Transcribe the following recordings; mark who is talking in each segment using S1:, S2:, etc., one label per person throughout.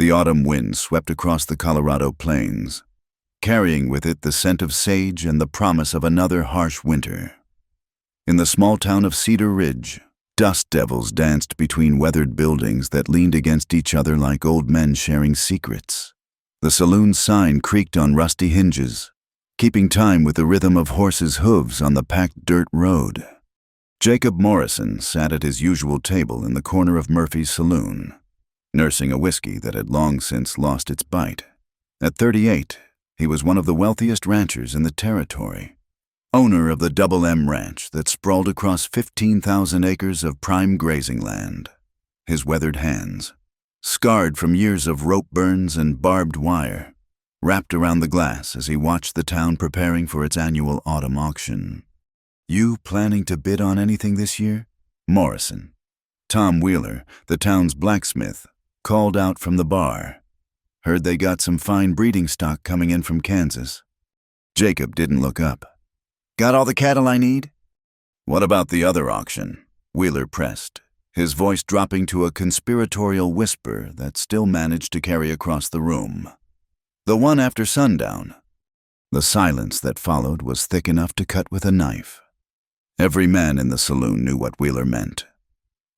S1: The autumn wind swept across the Colorado plains, carrying with it the scent of sage and the promise of another harsh winter. In the small town of Cedar Ridge, dust devils danced between weathered buildings that leaned against each other like old men sharing secrets. The saloon's sign creaked on rusty hinges, keeping time with the rhythm of horses' hooves on the packed dirt road. Jacob Morrison sat at his usual table in the corner of Murphy's saloon, nursing a whiskey that had long since lost its bite. At 38, he was one of the wealthiest ranchers in the territory, owner of the Double M Ranch that sprawled across 15,000 acres of prime grazing land. His weathered hands, scarred from years of rope burns and barbed wire, wrapped around the glass as he watched the town preparing for its annual autumn auction. "You planning to bid on anything this year?" Morrison, Tom Wheeler, the town's blacksmith, called out from the bar. "Heard they got some fine breeding stock coming in from Kansas." Jacob didn't look up. "Got all the cattle I need?" "What about the other auction?" Wheeler pressed, his voice dropping to a conspiratorial whisper that still managed to carry across the room. "The one after sundown." The silence that followed was thick enough to cut with a knife. Every man in the saloon knew what Wheeler meant.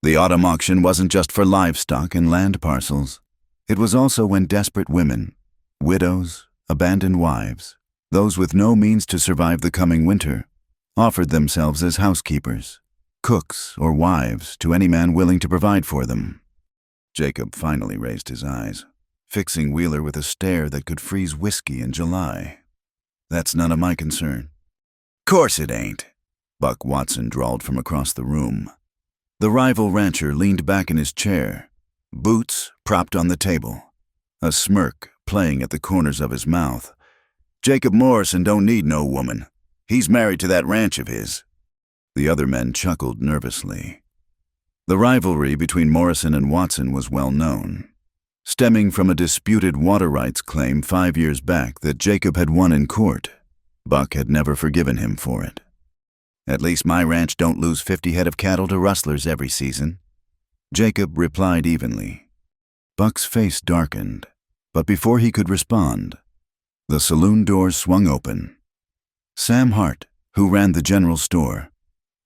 S1: The autumn auction wasn't just for livestock and land parcels. It was also when desperate women, widows, abandoned wives, those with no means to survive the coming winter, offered themselves as housekeepers, cooks, or wives to any man willing to provide for them. Jacob finally raised his eyes, fixing Wheeler with a stare that could freeze whiskey in July. "That's none of my concern." "Course it ain't," Buck Watson drawled from across the room. The rival rancher leaned back in his chair, boots propped on the table, a smirk playing at the corners of his mouth. "Jacob Morrison don't need no woman. He's married to that ranch of his." The other men chuckled nervously. The rivalry between Morrison and Watson was well known, stemming from a disputed water rights claim 5 years back that Jacob had won in court. Buck had never forgiven him for it. "At least my ranch don't lose 50 head of cattle to rustlers every season," Jacob replied evenly. Buck's face darkened, but before he could respond, the saloon doors swung open. Sam Hart, who ran the general store,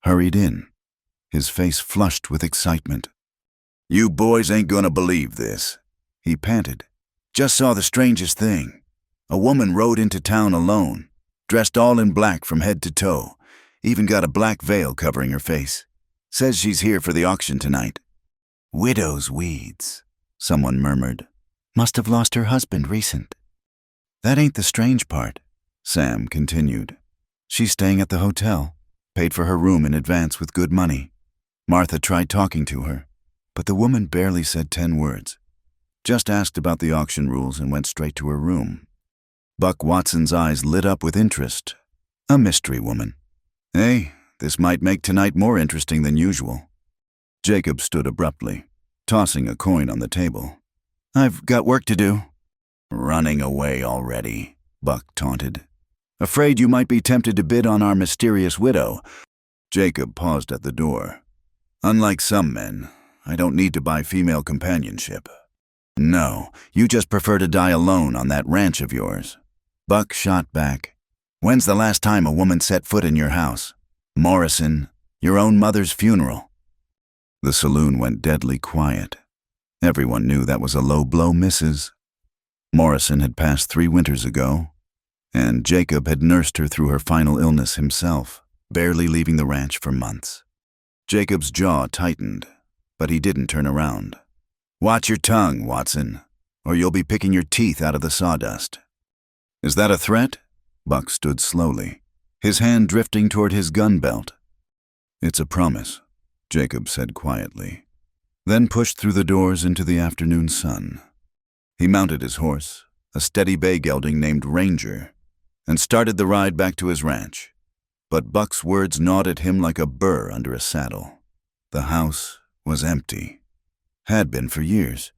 S1: hurried in, his face flushed with excitement. "You boys ain't gonna believe this," he panted. "Just saw the strangest thing. A woman rode into town alone, dressed all in black from head to toe, even got a black veil covering her face. Says she's here for the auction tonight." "Widow's weeds," someone murmured. "Must have lost her husband recent." "That ain't the strange part," Sam continued. "She's staying at the hotel, paid for her room in advance with good money. Martha tried talking to her, but the woman barely said 10 words. Just asked about the auction rules and went straight to her room." Buck Watson's eyes lit up with interest. A mystery woman. "Hey, this might make tonight more interesting than usual." Jacob stood abruptly, tossing a coin on the table. "I've got work to do." "Running away already," Buck taunted. "Afraid you might be tempted to bid on our mysterious widow." Jacob paused at the door. "Unlike some men, I don't need to buy female companionship." "No, you just prefer to die alone on that ranch of yours." Buck shot back. "When's the last time a woman set foot in your house? Morrison, your own mother's funeral." The saloon went deadly quiet. Everyone knew that was a low blow misses. Morrison had passed 3 winters ago, and Jacob had nursed her through her final illness himself, barely leaving the ranch for months. Jacob's jaw tightened, but he didn't turn around. "Watch your tongue, Watson, or you'll be picking your teeth out of the sawdust." "Is that a threat?" Buck stood slowly, his hand drifting toward his gun belt. "It's a promise," Jacob said quietly, then pushed through the doors into the afternoon sun. He mounted his horse, a steady bay gelding named Ranger, and started the ride back to his ranch. But Buck's words gnawed at him like a burr under a saddle. The house was empty. Had been for years.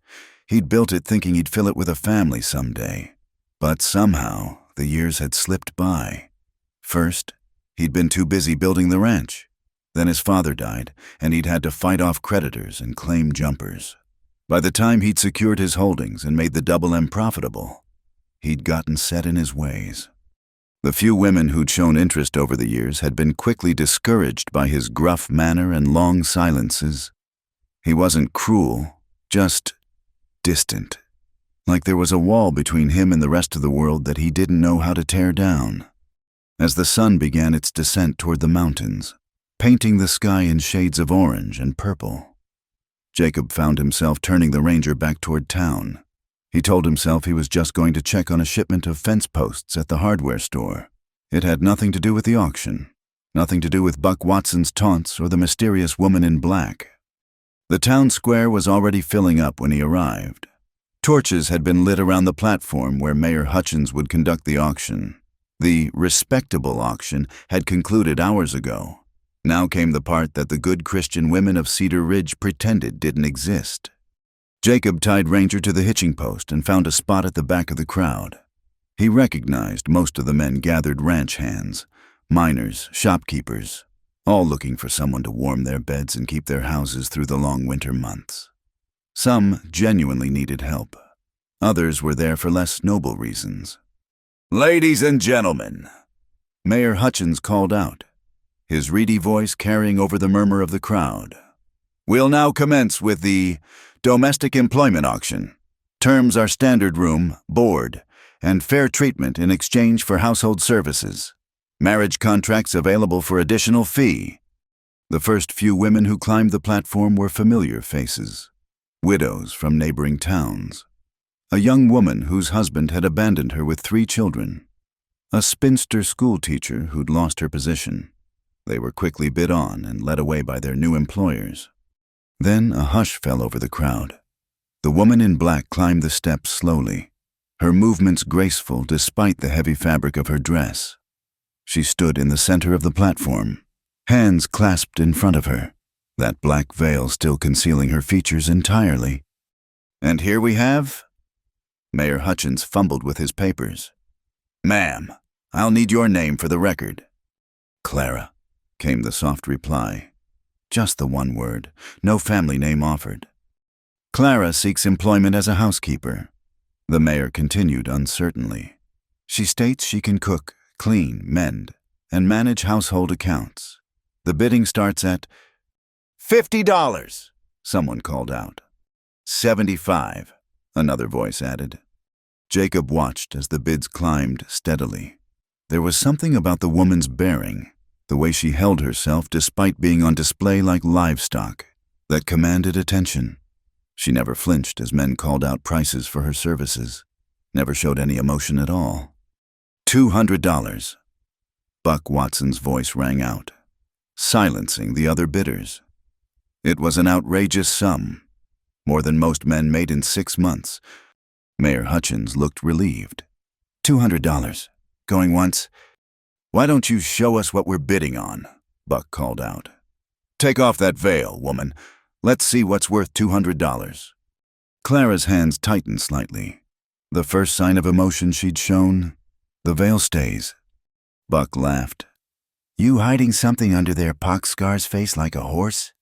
S1: He'd built it thinking he'd fill it with a family someday. But somehow, the years had slipped by. First, he'd been too busy building the ranch. Then his father died, and he'd had to fight off creditors and claim jumpers. By the time he'd secured his holdings and made the Double M profitable, he'd gotten set in his ways. The few women who'd shown interest over the years had been quickly discouraged by his gruff manner and long silences. He wasn't cruel, just distant, like there was a wall between him and the rest of the world that he didn't know how to tear down. As the sun began its descent toward the mountains, painting the sky in shades of orange and purple, Jacob found himself turning the Ranger back toward town. He told himself he was just going to check on a shipment of fence posts at the hardware store. It had nothing to do with the auction, nothing to do with Buck Watson's taunts or the mysterious woman in black. The town square was already filling up when he arrived. Torches had been lit around the platform where Mayor Hutchins would conduct the auction. The respectable auction had concluded hours ago. Now came the part that the good Christian women of Cedar Ridge pretended didn't exist. Jacob tied Ranger to the hitching post and found a spot at the back of the crowd. He recognized most of the men gathered ranch hands, miners, shopkeepers, all looking for someone to warm their beds and keep their houses through the long winter months. Some genuinely needed help. Others were there for less noble reasons. "Ladies and gentlemen," Mayor Hutchins called out, his reedy voice carrying over the murmur of the crowd. "We'll now commence with the domestic employment auction. Terms are standard room, board, and fair treatment in exchange for household services. Marriage contracts available for additional fee." The first few women who climbed the platform were familiar faces, widows from neighboring towns. A young woman whose husband had abandoned her with 3 children. A spinster schoolteacher who'd lost her position. They were quickly bid on and led away by their new employers. Then a hush fell over the crowd. The woman in black climbed the steps slowly, her movements graceful despite the heavy fabric of her dress. She stood in the center of the platform, hands clasped in front of her, that black veil still concealing her features entirely. "And here we have—" Mayor Hutchins fumbled with his papers. "Ma'am, I'll need your name for the record." "Clara," came the soft reply. Just the one word, no family name offered. "Clara seeks employment as a housekeeper," the mayor continued uncertainly. "She states she can cook, clean, mend, and manage household accounts. The bidding starts at $50, someone called out. $75, another voice added. Jacob watched as the bids climbed steadily. There was something about the woman's bearing, the way she held herself despite being on display like livestock, that commanded attention. She never flinched as men called out prices for her services, never showed any emotion at all. $200. Buck Watson's voice rang out, silencing the other bidders. It was an outrageous sum, more than most men made in 6 months. Mayor Hutchins looked relieved. $200. Going once? "Why don't you show us what we're bidding on?" Buck called out. "Take off that veil, woman. Let's see what's worth $200. Clara's hands tightened slightly. The first sign of emotion she'd shown. "The veil stays." Buck laughed. "You hiding something under their pock-scar's face like a horse?"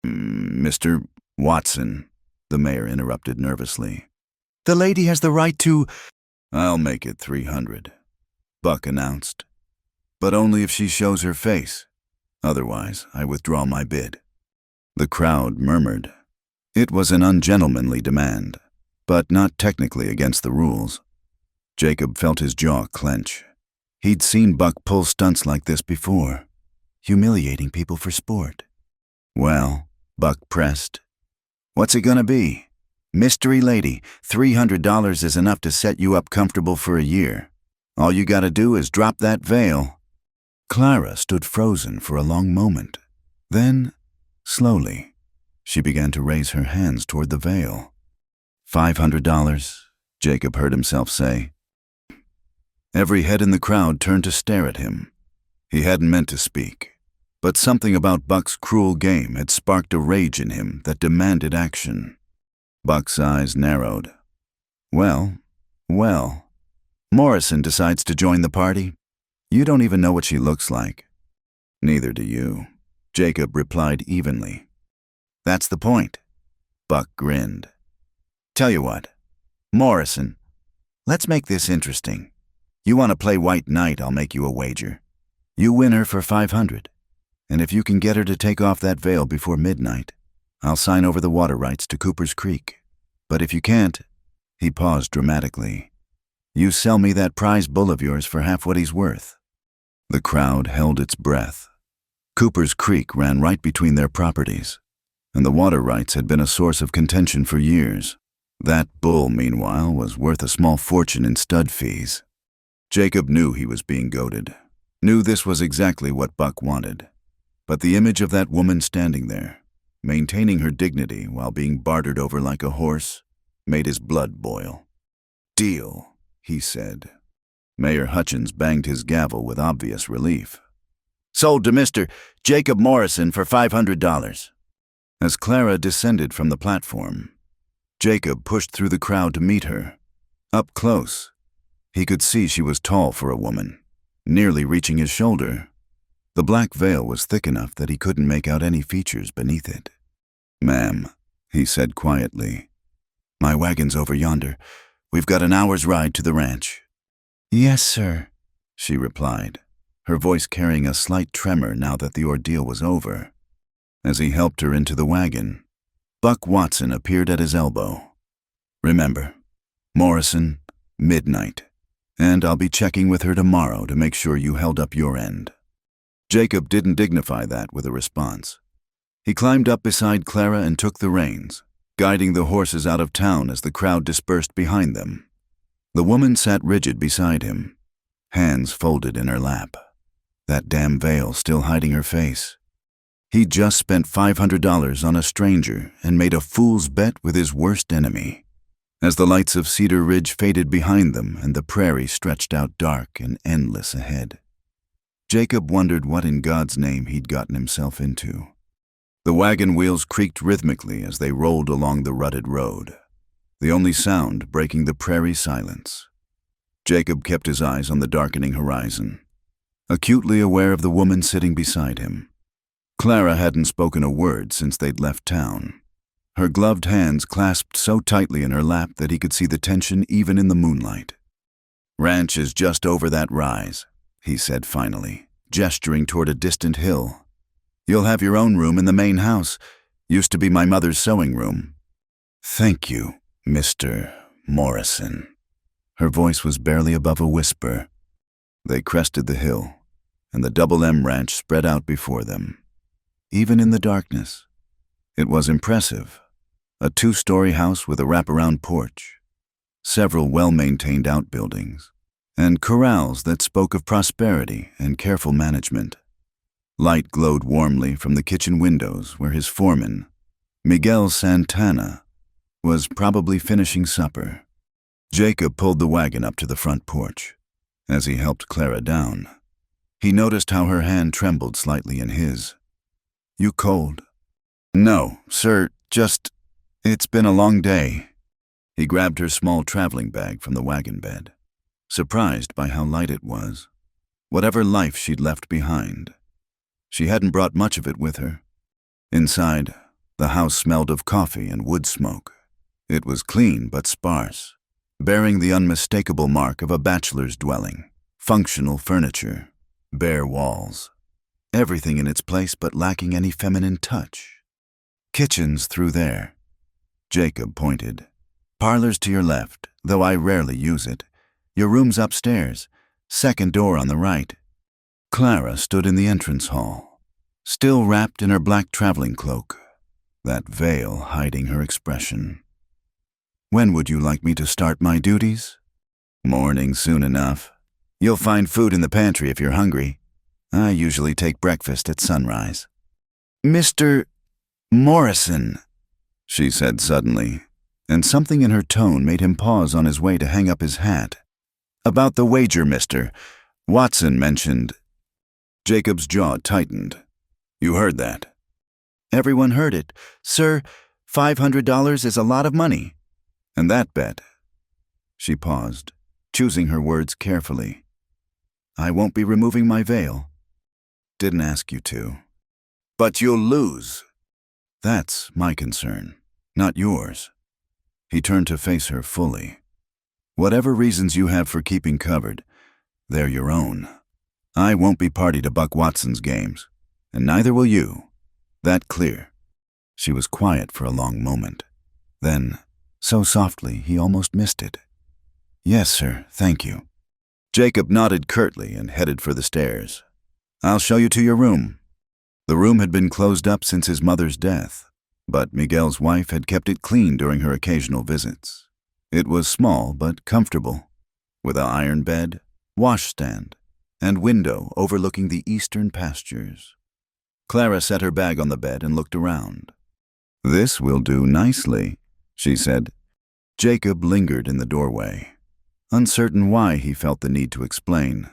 S1: "Mr. Watson," the mayor interrupted nervously. "The lady has the right to—" "I'll make it 300, Buck announced. "But only if she shows her face. Otherwise, I withdraw my bid." The crowd murmured. It was an ungentlemanly demand, but not technically against the rules. Jacob felt his jaw clench. He'd seen Buck pull stunts like this before, humiliating people for sport. "Well," Buck pressed, "what's it gonna be? Mystery lady, $300 is enough to set you up comfortable for a year. All you gotta do is drop that veil." Clara stood frozen for a long moment. Then, slowly, she began to raise her hands toward the veil. $500, Jacob heard himself say. Every head in the crowd turned to stare at him. He hadn't meant to speak, but something about Buck's cruel game had sparked a rage in him that demanded action. Buck's eyes narrowed. Well, Morrison decides to join the party. You don't even know what she looks like." "Neither do you," Jacob replied evenly. "That's the point." Buck grinned. Tell you what, Morrison, let's make this interesting. You want to play White Knight, I'll make you a wager. You win her for 500, and if you can get her to take off that veil before midnight, I'll sign over the water rights to Cooper's Creek. But if you can't, he paused dramatically, you sell me that prize bull of yours for half what he's worth. The crowd held its breath. Cooper's Creek ran right between their properties, and the water rights had been a source of contention for years. That bull, meanwhile, was worth a small fortune in stud fees. Jacob knew he was being goaded, knew this was exactly what Buck wanted. But the image of that woman standing there, maintaining her dignity while being bartered over like a horse, made his blood boil. Deal, he said. Mayor Hutchins banged his gavel with obvious relief. Sold to Mr. Jacob Morrison for $500. As Clara descended from the platform, Jacob pushed through the crowd to meet her. Up close, he could see she was tall for a woman, nearly reaching his shoulder. The black veil was thick enough that he couldn't make out any features beneath it. Ma'am, he said quietly, my wagon's over yonder. We've got an hour's ride to the ranch. Yes, sir, she replied, her voice carrying a slight tremor now that the ordeal was over. As he helped her into the wagon, Buck Watson appeared at his elbow. Remember, Morrison, midnight, and I'll be checking with her tomorrow to make sure you held up your end. Jacob didn't dignify that with a response. He climbed up beside Clara and took the reins, guiding the horses out of town as the crowd dispersed behind them. The woman sat rigid beside him, hands folded in her lap, that damn veil still hiding her face. He'd just spent $500 on a stranger and made a fool's bet with his worst enemy. As the lights of Cedar Ridge faded behind them and the prairie stretched out dark and endless ahead, Jacob wondered what in God's name he'd gotten himself into. The wagon wheels creaked rhythmically as they rolled along the rutted road, the only sound breaking the prairie silence. Jacob kept his eyes on the darkening horizon, acutely aware of the woman sitting beside him. Clara hadn't spoken a word since they'd left town, her gloved hands clasped so tightly in her lap that he could see the tension even in the moonlight. Ranch is just over that rise, he said finally, gesturing toward a distant hill. You'll have your own room in the main house. Used to be my mother's sewing room. Thank you, Mr. Morrison. Her voice was barely above a whisper. They crested the hill, and the Double M Ranch spread out before them. Even in the darkness, it was impressive. A 2-story house with a wraparound porch, several well-maintained outbuildings, and corrals that spoke of prosperity and careful management. Light glowed warmly from the kitchen windows where his foreman, Miguel Santana, was probably finishing supper. Jacob pulled the wagon up to the front porch. As he helped Clara down, he noticed how her hand trembled slightly in his. You cold? No, sir, it's been a long day. He grabbed her small traveling bag from the wagon bed, surprised by how light it was. Whatever life she'd left behind, she hadn't brought much of it with her. Inside, the house smelled of coffee and wood smoke. It was clean but sparse, bearing the unmistakable mark of a bachelor's dwelling. Functional furniture, bare walls, everything in its place but lacking any feminine touch. Kitchen's through there. Jacob pointed. Parlor's to your left, though I rarely use it. Your room's upstairs, second door on the right. Clara stood in the entrance hall, still wrapped in her black traveling cloak, that veil hiding her expression. When would you like me to start my duties? Morning soon enough. You'll find food in the pantry if you're hungry. I usually take breakfast at sunrise. Mr. Morrison, she said suddenly, and something in her tone made him pause on his way to hang up his hat. About the wager, mister. Watson mentioned. Jacob's jaw tightened. You heard that? Everyone heard it. Sir, $500 is a lot of money. And that bet. She paused, choosing her words carefully. I won't be removing my veil. Didn't ask you to. But you'll lose. That's my concern, not yours. He turned to face her fully. Whatever reasons you have for keeping covered, they're your own. I won't be party to Buck Watson's games, and neither will you. That clear? She was quiet for a long moment. Then, so softly he almost missed it. Yes, sir, thank you. Jacob nodded curtly and headed for the stairs. I'll show you to your room. The room had been closed up since his mother's death, but Miguel's wife had kept it clean during her occasional visits. It was small but comfortable, with an iron bed, washstand, and window overlooking the eastern pastures. Clara set her bag on the bed and looked around. This will do nicely, she said. Jacob lingered in the doorway, uncertain why he felt the need to explain.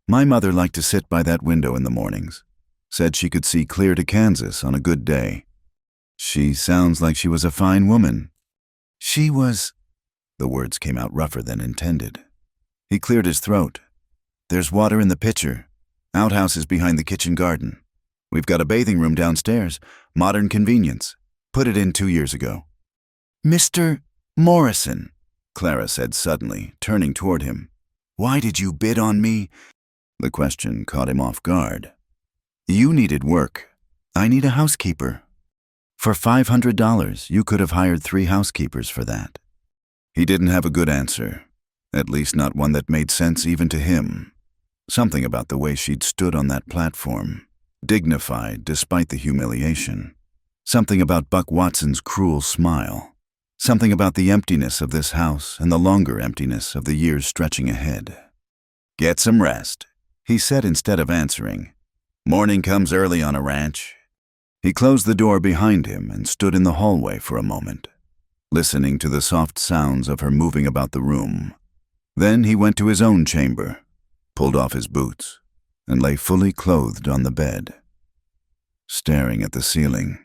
S1: My mother liked to sit by that window in the mornings. Said she could see clear to Kansas on a good day. She sounds like she was a fine woman. She was... The words came out rougher than intended. He cleared his throat. There's water in the pitcher. Outhouse is behind the kitchen garden. We've got a bathing room downstairs. Modern convenience. Put it in 2 years ago. Mr. Morrison, Clara said suddenly, turning toward him. Why did you bid on me? The question caught him off guard. You needed work. I need a housekeeper. For $500, you could have hired 3 housekeepers for that. He didn't have a good answer, at least not one that made sense even to him. Something about the way she'd stood on that platform, dignified despite the humiliation. Something about Buck Watson's cruel smile. Something about the emptiness of this house and the longer emptiness of the years stretching ahead. Get some rest, he said instead of answering. Morning comes early on a ranch. He closed the door behind him and stood in the hallway for a moment, listening to the soft sounds of her moving about the room. Then he went to his own chamber, pulled off his boots, and lay fully clothed on the bed, staring at the ceiling.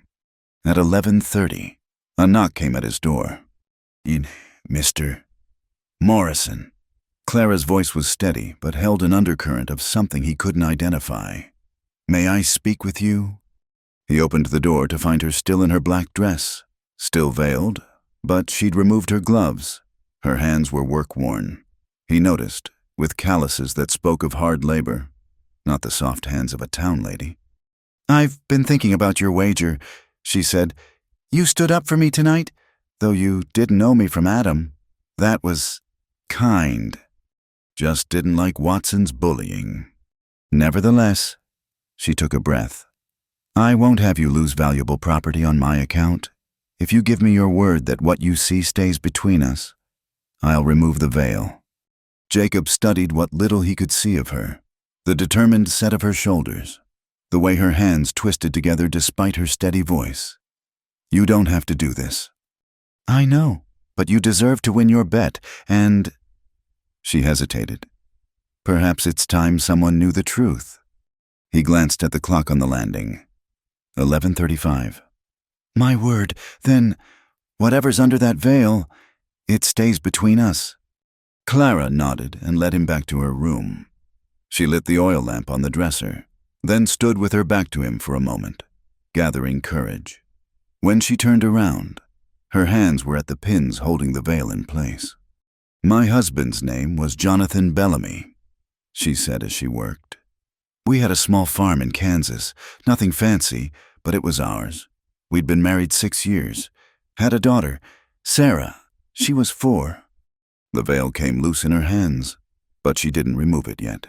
S1: At 11:30, a knock came at his door. In Mr. Morrison. Clara's voice was steady, but held an undercurrent of something he couldn't identify. May I speak with you? He opened the door to find her still in her black dress, still veiled, but she'd removed her gloves. Her hands were work-worn. He noticed, with calluses that spoke of hard labor, not the soft hands of a town lady. I've been thinking about your wager, she said. You stood up for me tonight, though you didn't know me from Adam. That was kind. Just didn't like Watson's bullying. Nevertheless, she took a breath. I won't have you lose valuable property on my account. If you give me your word that what you see stays between us, I'll remove the veil. Jacob studied what little he could see of her, the determined set of her shoulders, the way her hands twisted together despite her steady voice. You don't have to do this. I know, but you deserve to win your bet, and... She hesitated. Perhaps it's time someone knew the truth. He glanced at the clock on the landing. 11:35. My word, then, whatever's under that veil, it stays between us. Clara nodded and led him back to her room. She lit the oil lamp on the dresser, then stood with her back to him for a moment, gathering courage. When she turned around, her hands were at the pins holding the veil in place. My husband's name was Jonathan Bellamy, she said as she worked. We had a small farm in Kansas, nothing fancy, but it was ours. We'd been married 6 years, had a daughter, Sarah. She was 4. The veil came loose in her hands, but she didn't remove it yet.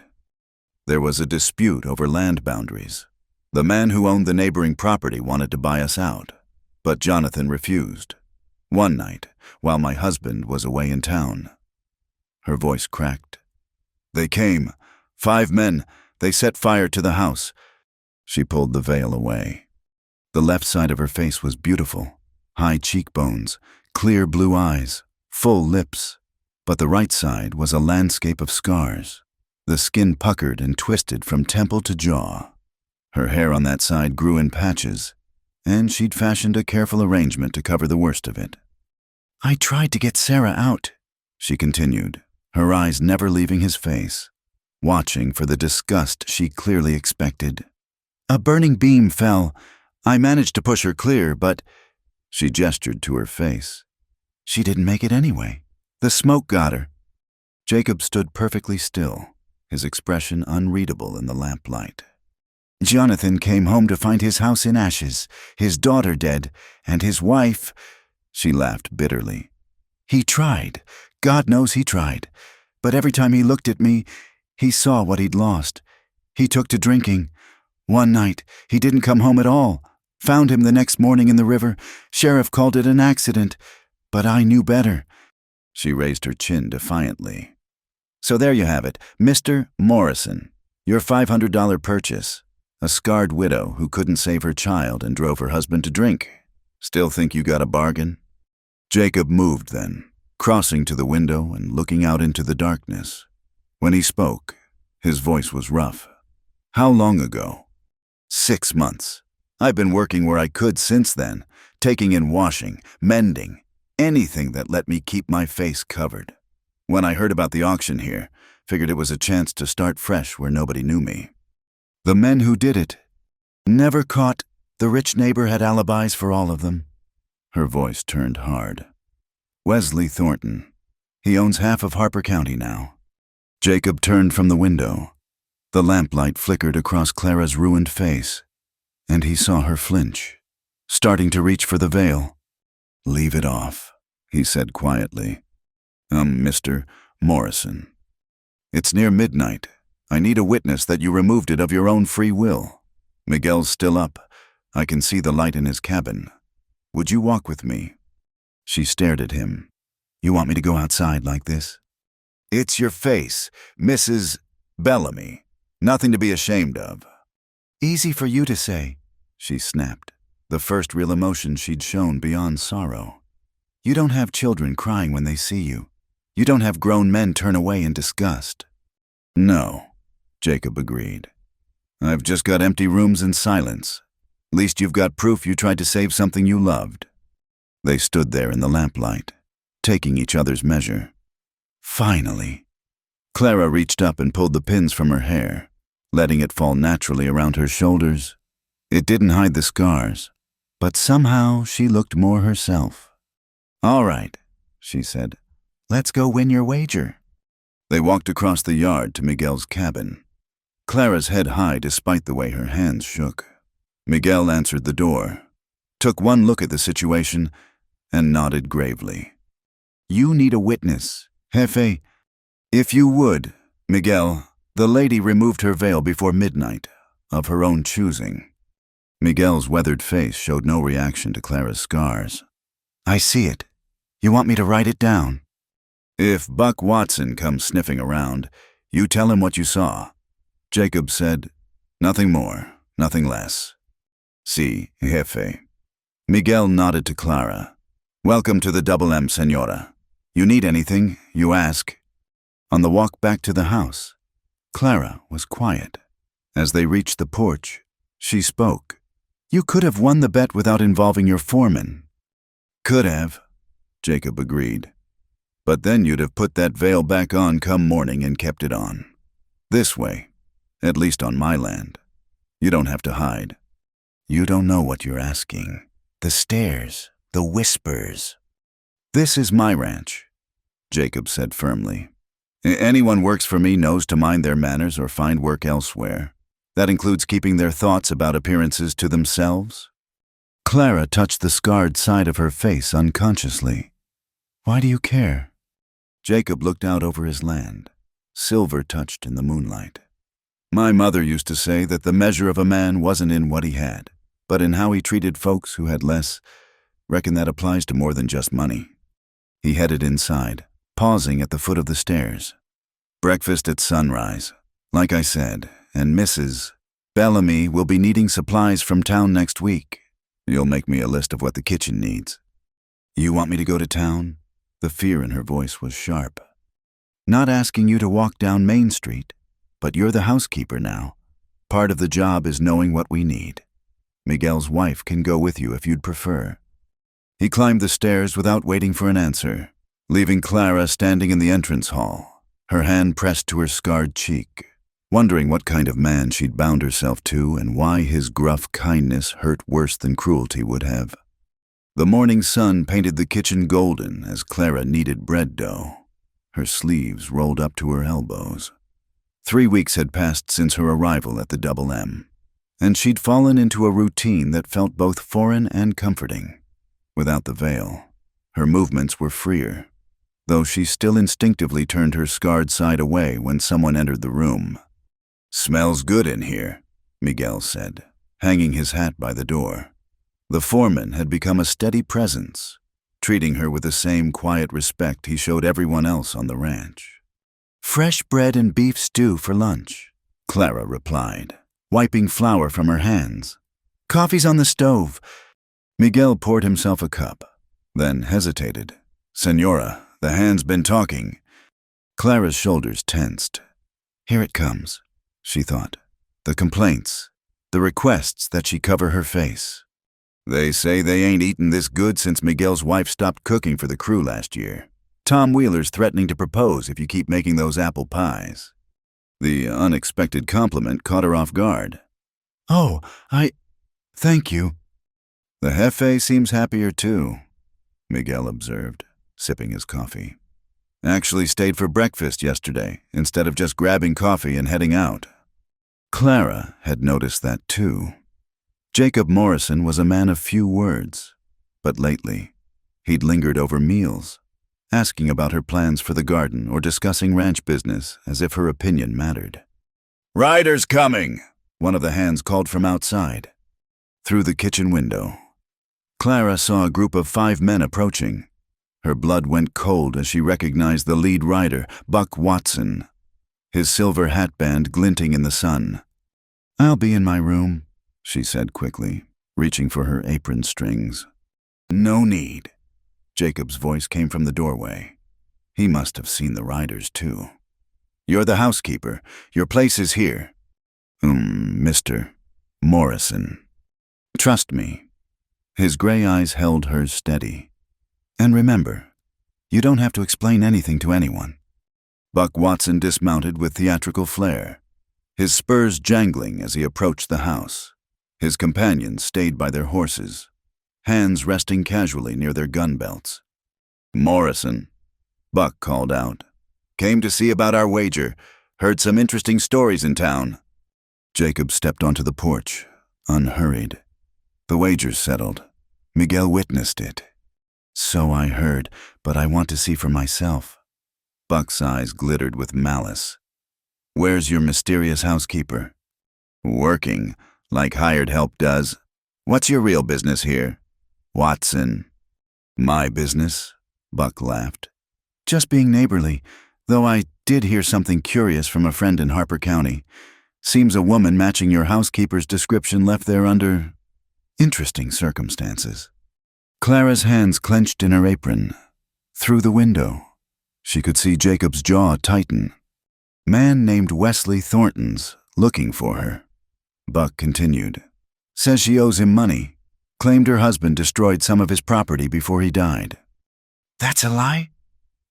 S1: There was a dispute over land boundaries. The man who owned the neighboring property wanted to buy us out, but Jonathan refused. One night, while my husband was away in town. Her voice cracked. They came, 5 men. They set fire to the house. She pulled the veil away. The left side of her face was beautiful, high cheekbones, clear blue eyes, full lips. But the right side was a landscape of scars, the skin puckered and twisted from temple to jaw. Her hair on that side grew in patches, and she'd fashioned a careful arrangement to cover the worst of it. I tried to get Sarah out, she continued, her eyes never leaving his face, watching for the disgust she clearly expected. A burning beam fell. I managed to push her clear, but... She gestured to her face. She didn't make it anyway. The smoke got her. Jacob stood perfectly still, his expression unreadable in the lamplight. Jonathan came home to find his house in ashes, his daughter dead, and his wife— She laughed bitterly. He tried. God knows he tried. But every time he looked at me, he saw what he'd lost. He took to drinking. One night, he didn't come home at all. Found him the next morning in the river. Sheriff called it an accident. But I knew better. She raised her chin defiantly. So there you have it, Mr. Morrison. Your $500 purchase. A scarred widow who couldn't save her child and drove her husband to drink. Still think you got a bargain? Jacob moved then, crossing to the window and looking out into the darkness. When he spoke, his voice was rough. How long ago? 6 months. I've been working where I could since then, taking in washing, mending, anything that let me keep my face covered. When I heard about the auction here, figured it was a chance to start fresh where nobody knew me. The men who did it, never caught. The rich neighbor had alibis for all of them. Her voice turned hard. Wesley Thornton. He owns half of Harper County now. Jacob turned from the window. The lamplight flickered across Clara's ruined face, and he saw her flinch, starting to reach for the veil. Leave it off, he said quietly. Mr. Morrison. It's near midnight. I need a witness that you removed it of your own free will. Miguel's still up. I can see the light in his cabin. Would you walk with me? She stared at him. You want me to go outside like this? It's your face, Mrs. Bellamy. Nothing to be ashamed of. Easy for you to say, she snapped, the first real emotion she'd shown beyond sorrow. You don't have children crying when they see you. You don't have grown men turn away in disgust. No, Jacob agreed. I've just got empty rooms and silence. At least you've got proof you tried to save something you loved. They stood there in the lamplight, taking each other's measure. Finally. Clara reached up and pulled the pins from her hair, letting it fall naturally around her shoulders. It didn't hide the scars, but somehow she looked more herself. All right, she said. Let's go win your wager. They walked across the yard to Miguel's cabin. Clara's head high despite the way her hands shook. Miguel answered the door, took one look at the situation, and nodded gravely. You need a witness, Jefe. If you would, Miguel, the lady removed her veil before midnight, of her own choosing. Miguel's weathered face showed no reaction to Clara's scars. I see it. You want me to write it down? If Buck Watson comes sniffing around, you tell him what you saw. Jacob said, nothing more, nothing less. Si, Jefe. Miguel nodded to Clara. Welcome to the Double M, Senora. You need anything, you ask. On the walk back to the house, Clara was quiet. As they reached the porch, she spoke. You could have won the bet without involving your foreman. Could have, Jacob agreed. But then you'd have put that veil back on come morning and kept it on. This way, at least on my land. You don't have to hide. You don't know what you're asking. The stares, the whispers. This is my ranch, Jacob said firmly. Anyone works for me knows to mind their manners or find work elsewhere. That includes keeping their thoughts about appearances to themselves. Clara touched the scarred side of her face unconsciously. Why do you care? Jacob looked out over his land, silver touched in the moonlight. My mother used to say that the measure of a man wasn't in what he had, but in how he treated folks who had less. Reckon that applies to more than just money. He headed inside, pausing at the foot of the stairs. Breakfast at sunrise, like I said, and Mrs. Bellamy will be needing supplies from town next week. You'll make me a list of what the kitchen needs. You want me to go to town? The fear in her voice was sharp. Not asking you to walk down Main Street, but you're the housekeeper now. Part of the job is knowing what we need. Miguel's wife can go with you if you'd prefer. He climbed the stairs without waiting for an answer, leaving Clara standing in the entrance hall, her hand pressed to her scarred cheek, wondering what kind of man she'd bound herself to and why his gruff kindness hurt worse than cruelty would have. The morning sun painted the kitchen golden as Clara kneaded bread dough, her sleeves rolled up to her elbows. 3 weeks had passed since her arrival at the Double M, and she'd fallen into a routine that felt both foreign and comforting. Without the veil, her movements were freer, though she still instinctively turned her scarred side away when someone entered the room. "Smells good in here," Miguel said, hanging his hat by the door. The foreman had become a steady presence, treating her with the same quiet respect he showed everyone else on the ranch. "Fresh bread and beef stew for lunch," Clara replied, wiping flour from her hands. "Coffee's on the stove." Miguel poured himself a cup, then hesitated. "Senora, the hand's been talking." Clara's shoulders tensed. Here it comes, she thought. The complaints, the requests that she cover her face. "They say they ain't eaten this good since Miguel's wife stopped cooking for the crew last year. Tom Wheeler's threatening to propose if you keep making those apple pies." The unexpected compliment caught her off guard. "Oh, thank you." "The Jefe seems happier too," Miguel observed, sipping his coffee. "Actually stayed for breakfast yesterday, instead of just grabbing coffee and heading out." Clara had noticed that too. Jacob Morrison was a man of few words, but lately, he'd lingered over meals, asking about her plans for the garden or discussing ranch business as if her opinion mattered. "Rider's coming," one of the hands called from outside. Through the kitchen window, Clara saw a group of 5 men approaching. Her blood went cold as she recognized the lead rider, Buck Watson, his silver hatband glinting in the sun. "I'll be in my room," she said quickly, reaching for her apron strings. "No need." Jacob's voice came from the doorway. He must have seen the riders too. "You're the housekeeper. Your place is here." Mr. Morrison. "Trust me." His gray eyes held hers steady. "And remember, you don't have to explain anything to anyone." Buck Watson dismounted with theatrical flair, his spurs jangling as he approached the house. His companions stayed by their horses, hands resting casually near their gun belts. "Morrison," Buck called out. "Came to see about our wager. Heard some interesting stories in town." Jacob stepped onto the porch, unhurried. The wager's settled. Miguel witnessed it. "So I heard, but I want to see for myself." Buck's eyes glittered with malice. "Where's your mysterious housekeeper?" "Working, like hired help does. What's your real business here?" "Watson." "My business?" Buck laughed. "Just being neighborly, though I did hear something curious from a friend in Harper County. Seems a woman matching your housekeeper's description left there under interesting circumstances." Clara's hands clenched in her apron. Through the window, she could see Jacob's jaw tighten. "Man named Wesley Thornton's looking for her." Buck continued. "Says she owes him money. Claimed her husband destroyed some of his property before he died." "That's a lie?"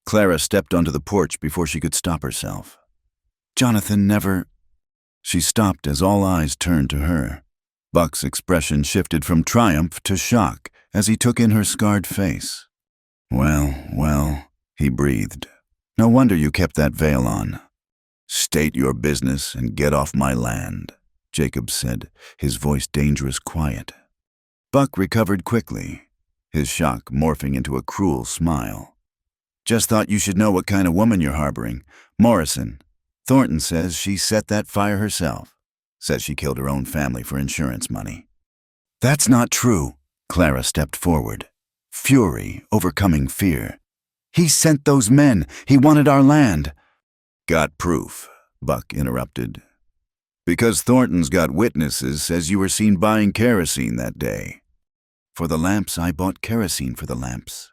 S1: Clara stepped onto the porch before she could stop herself. "Jonathan never—" She stopped as all eyes turned to her. Buck's expression shifted from triumph to shock as he took in her scarred face. Well, he breathed. "No wonder you kept that veil on." "State your business and get off my land," Jacob said, his voice dangerous quiet. Buck recovered quickly, his shock morphing into a cruel smile. "Just thought you should know what kind of woman you're harboring. Morrison. Thornton says she set that fire herself. Says she killed her own family for insurance money." "That's not true." Clara stepped forward, fury overcoming fear. "He sent those men. He wanted our land." "Got proof," Buck interrupted. "Because Thornton's got witnesses says you were seen buying kerosene that day." "For the lamps, I bought kerosene for the lamps."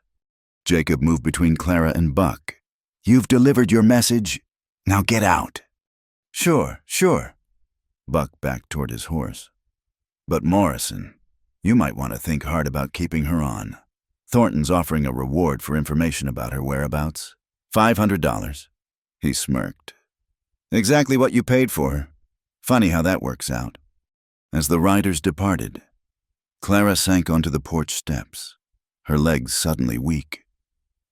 S1: Jacob moved between Clara and Buck. "You've delivered your message. Now get out." Sure. Buck backed toward his horse. "But Morrison, you might want to think hard about keeping her on. Thornton's offering a reward for information about her whereabouts. $500. He smirked. "Exactly what you paid for her. Funny how that works out." As the riders departed, Clara sank onto the porch steps, her legs suddenly weak.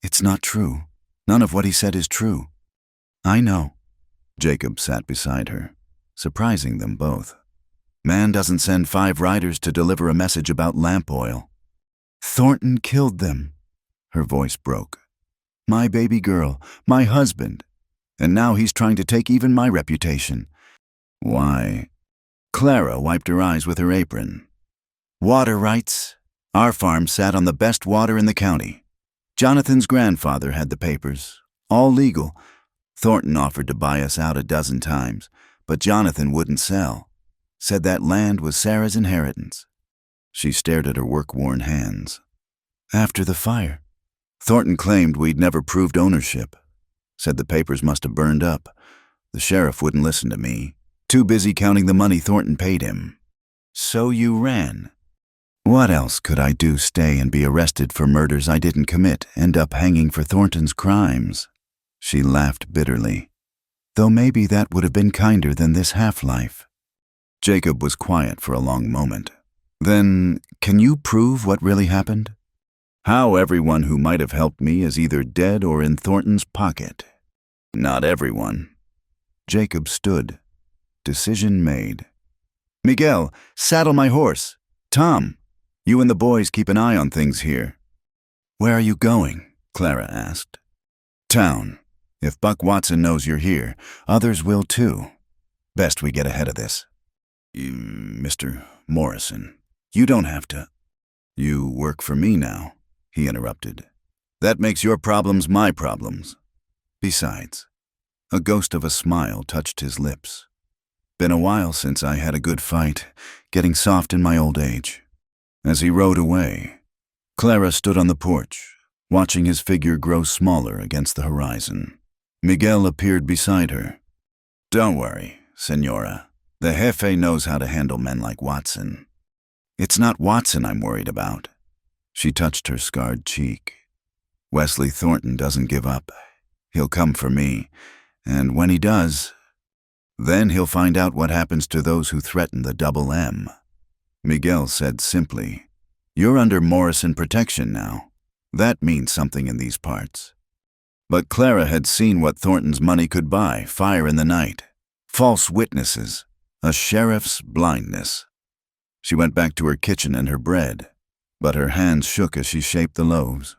S1: "It's not true. None of what he said is true." "I know." Jacob sat beside her, surprising them both. "Man doesn't send 5 riders to deliver a message about lamp oil." "Thornton killed them." Her voice broke. "My baby girl, my husband. And now he's trying to take even my reputation." "Why?" Clara wiped her eyes with her apron. "Water rights. Our farm sat on the best water in the county. Jonathan's grandfather had the papers, all legal. Thornton offered to buy us out a dozen times, but Jonathan wouldn't sell. Said that land was Sarah's inheritance." She stared at her work-worn hands. "After the fire, Thornton claimed we'd never proved ownership. Said the papers must have burned up. The sheriff wouldn't listen to me. Too busy counting the money Thornton paid him. So you ran." "What else could I do? Stay and be arrested for murders I didn't commit, end up hanging for Thornton's crimes?" She laughed bitterly. "Though maybe that would have been kinder than this half-life." Jacob was quiet for a long moment. "Then, can you prove what really happened?" "How everyone who might have helped me is either dead or in Thornton's pocket." "Not everyone." Jacob stood. Decision made. "Miguel, saddle my horse. Tom, you and the boys keep an eye on things here." "Where are you going?" Clara asked. "Town. If Buck Watson knows you're here, others will too. Best we get ahead of this." "Mr. Morrison, you don't have to." "You work for me now," he interrupted. "That makes your problems my problems. Besides," a ghost of a smile touched his lips, "been a while since I had a good fight, getting soft in my old age." As he rode away, Clara stood on the porch, watching his figure grow smaller against the horizon. Miguel appeared beside her. "Don't worry, Senora. The jefe knows how to handle men like Watson." "It's not Watson I'm worried about." She touched her scarred cheek. "Wesley Thornton doesn't give up. He'll come for me, and when he does, then he'll find out what happens to those who threaten the double M." Miguel said simply, "You're under Morrison protection now. That means something in these parts." But Clara had seen what Thornton's money could buy: fire in the night, false witnesses, a sheriff's blindness. She went back to her kitchen and her bread, but her hands shook as she shaped the loaves.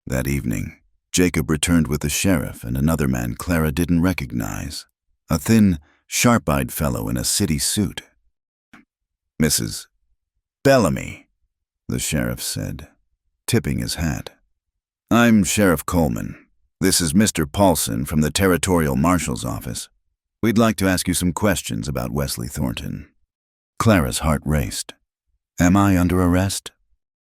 S1: That evening, Jacob returned with the sheriff and another man Clara didn't recognize, a thin, sharp-eyed fellow in a city suit. "Mrs. Bellamy," the sheriff said, tipping his hat. "I'm Sheriff Coleman. This is Mr. Paulson from the Territorial Marshal's office. We'd like to ask you some questions about Wesley Thornton." Clara's heart raced. "Am I under arrest?"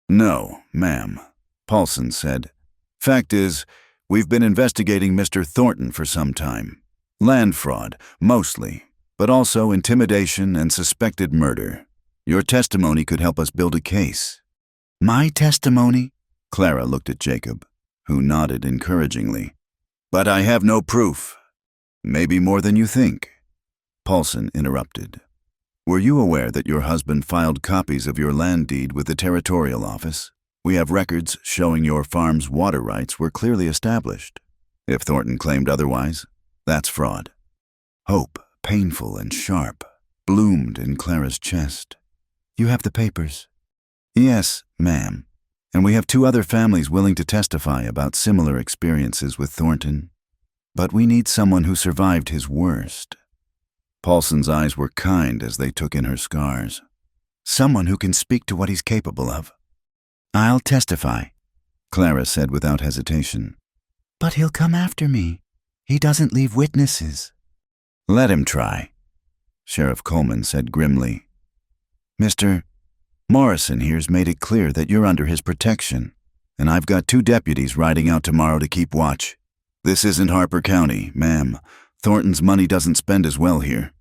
S1: "No, ma'am," Paulson said. "Fact is, we've been investigating Mr. Thornton for some time. Land fraud, mostly, but also intimidation and suspected murder. Your testimony could help us build a case." "My testimony?" Clara looked at Jacob, who nodded encouragingly. "But I have no proof." "Maybe more than you think." Paulson interrupted. "Were you aware that your husband filed copies of your land deed with the Territorial office? We have records showing your farm's water rights were clearly established. If Thornton claimed otherwise, that's fraud." Hope, painful and sharp, bloomed in Clara's chest. "You have the papers?" "Yes, ma'am. And we have 2 other families willing to testify about similar experiences with Thornton. But we need someone who survived his worst." Paulson's eyes were kind as they took in her scars. "Someone who can speak to what he's capable of." "I'll testify," Clara said without hesitation. "But he'll come after me. He doesn't leave witnesses." "Let him try," Sheriff Coleman said grimly. "Mr. Morrison here's made it clear that you're under his protection, and I've got 2 deputies riding out tomorrow to keep watch. This isn't Harper County, ma'am. Thornton's money doesn't spend as well here."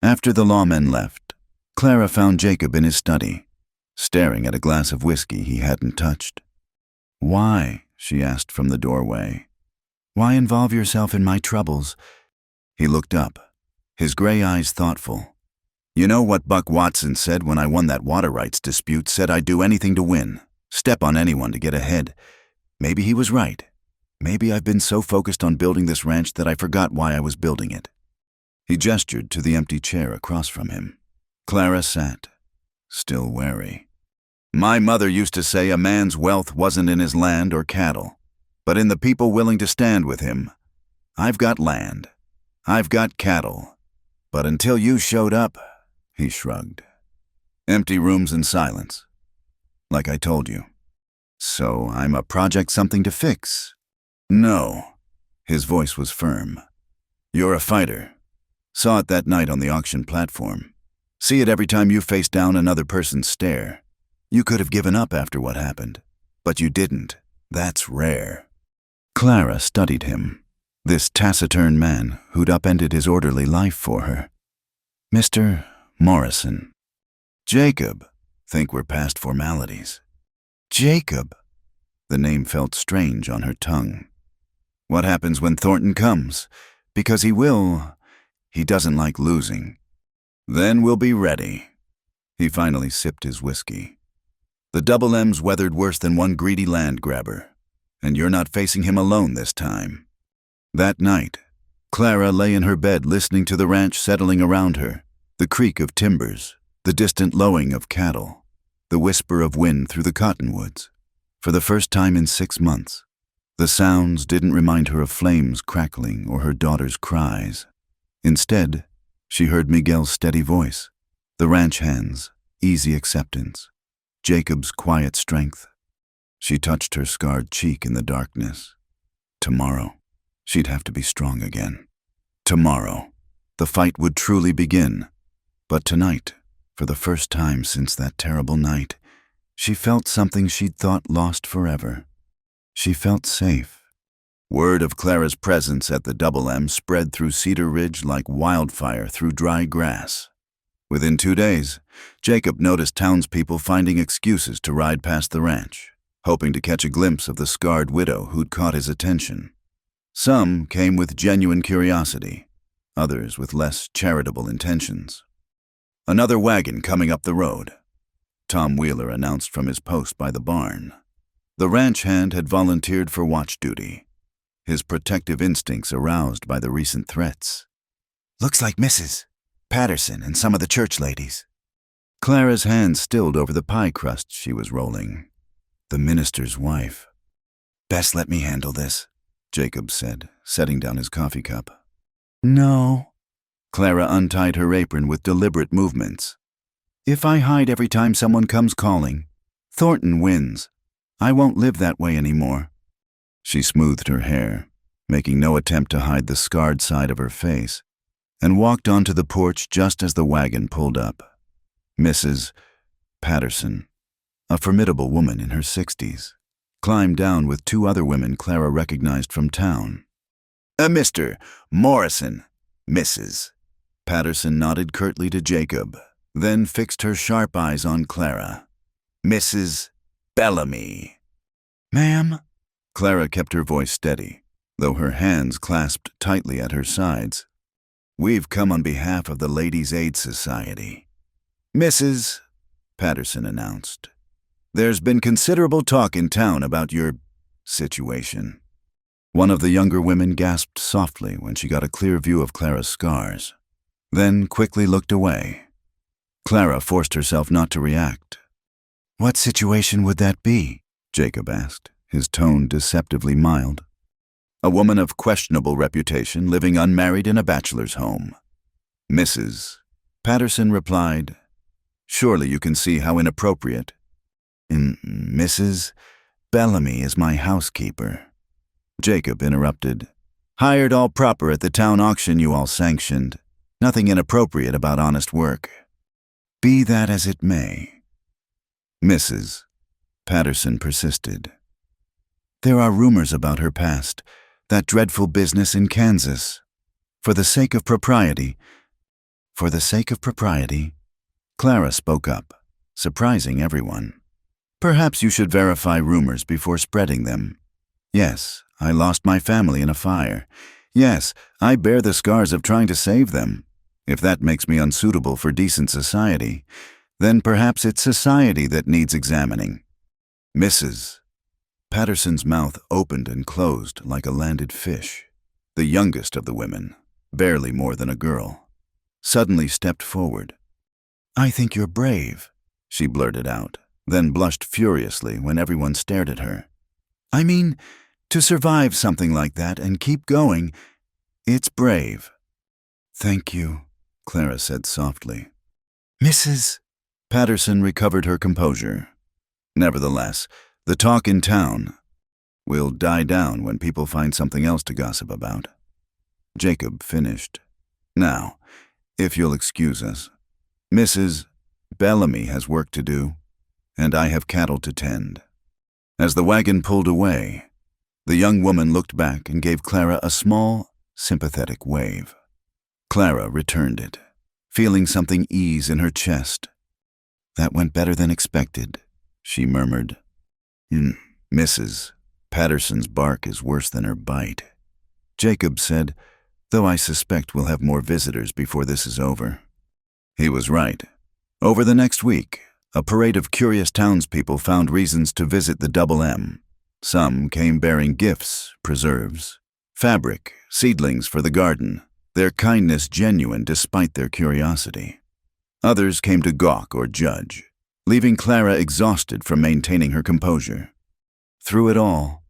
S1: After the lawmen left, Clara found Jacob in his study, staring at a glass of whiskey he hadn't touched. "Why?" she asked from the doorway. "Why involve yourself in my troubles?" He looked up, his gray eyes thoughtful. "You know what Buck Watson said when I won that water rights dispute? Said I'd do anything to win. step on anyone to get ahead. Maybe he was right. Maybe I've been so focused on building this ranch that I forgot why I was building it. He gestured to the empty chair across from him. Clara sat, still wary. My mother used to say a man's wealth wasn't in his land or cattle, but in the people willing to stand with him. I've got land. I've got cattle. But until you showed up, he shrugged. Empty rooms and silence. Like I told you. So I'm a project something to fix. No. His voice was firm. You're a fighter. Saw it that night on the auction platform. See it every time you face down another person's stare. You could have given up after what happened, but you didn't. That's rare. Clara studied him, this taciturn man who'd upended his orderly life for her. Mr. Morrison. Jacob. Think we're past formalities. Jacob. The name felt strange on her tongue. What happens when Thornton comes? Because he will. He doesn't like losing. Then we'll be ready. He finally sipped his whiskey. The Double M's weathered worse than one greedy land grabber, and you're not facing him alone this time. That night, Clara lay in her bed listening to the ranch settling around her, the creak of timbers, the distant lowing of cattle, the whisper of wind through the cottonwoods. For the first time in 6 months, the sounds didn't remind her of flames crackling or her daughter's cries. Instead, she heard Miguel's steady voice, the ranch hand's easy acceptance, Jacob's quiet strength. She touched her scarred cheek in the darkness. Tomorrow, she'd have to be strong again. Tomorrow, the fight would truly begin. But tonight, for the first time since that terrible night, she felt something she'd thought lost forever. She felt safe. Word of Clara's presence at the Double M spread through Cedar Ridge like wildfire through dry grass. Within 2 days, Jacob noticed townspeople finding excuses to ride past the ranch, hoping to catch a glimpse of the scarred widow who'd caught his attention. Some came with genuine curiosity, others with less charitable intentions. Another wagon coming up the road, Tom Wheeler announced from his post by the barn. The ranch hand had volunteered for watch duty, his protective instincts aroused by the recent threats. Looks like Mrs. Patterson and some of the church ladies. Clara's hands stilled over the pie crust she was rolling. The minister's wife. Best let me handle this, Jacob said, setting down his coffee cup. No. Clara untied her apron with deliberate movements. If I hide every time someone comes calling, Thornton wins. I won't live that way anymore. She smoothed her hair, making no attempt to hide the scarred side of her face, and walked onto the porch just as the wagon pulled up. Mrs. Patterson, a formidable woman in her 60s, climbed down with 2 other women Clara recognized from town. Mr. Morrison, Mrs. Patterson nodded curtly to Jacob, then fixed her sharp eyes on Clara. Mrs. Bellamy. Ma'am? Clara kept her voice steady, though her hands clasped tightly at her sides. We've come on behalf of the Ladies' Aid Society. Mrs. Patterson announced. There's been considerable talk in town about your situation. One of the younger women gasped softly when she got a clear view of Clara's scars, then quickly looked away. Clara forced herself not to react. What situation would that be? Jacob asked, his tone deceptively mild. A woman of questionable reputation living unmarried in a bachelor's home. Mrs. Patterson replied, Surely you can see how inappropriate. Mrs. Bellamy is my housekeeper. Jacob interrupted. Hired all proper at the town auction you all sanctioned. Nothing inappropriate about honest work. Be that as it may. Mrs. Patterson persisted. There are rumors about her past, that dreadful business in Kansas. For the sake of propriety, Clara spoke up, surprising everyone. Perhaps you should verify rumors before spreading them. Yes, I lost my family in a fire. Yes, I bear the scars of trying to save them. If that makes me unsuitable for decent society, then perhaps it's society that needs examining. Mrs. Patterson's mouth opened and closed like a landed fish. The youngest of the women, barely more than a girl, suddenly stepped forward. "I think you're brave," she blurted out, then blushed furiously when everyone stared at her. "I mean, to survive something like that and keep going, it's brave." "Thank you," Clara said softly. "Mrs." Patterson recovered her composure. Nevertheless, the talk in town will die down when people find something else to gossip about. Jacob finished. "Now, if you'll excuse us, Mrs. Bellamy has work to do, and I have cattle to tend." As the wagon pulled away, the young woman looked back and gave Clara a small, sympathetic wave. Clara returned it, feeling something ease in her chest. "That went better than expected," she murmured. "Mrs. Patterson's bark is worse than her bite," Jacob said, "though I suspect we'll have more visitors before this is over." He was right. Over the next week, a parade of curious townspeople found reasons to visit the Double M. Some came bearing gifts, preserves, fabric, seedlings for the garden, their kindness genuine despite their curiosity. Others came to gawk or judge, leaving Clara exhausted from maintaining her composure. Through it all,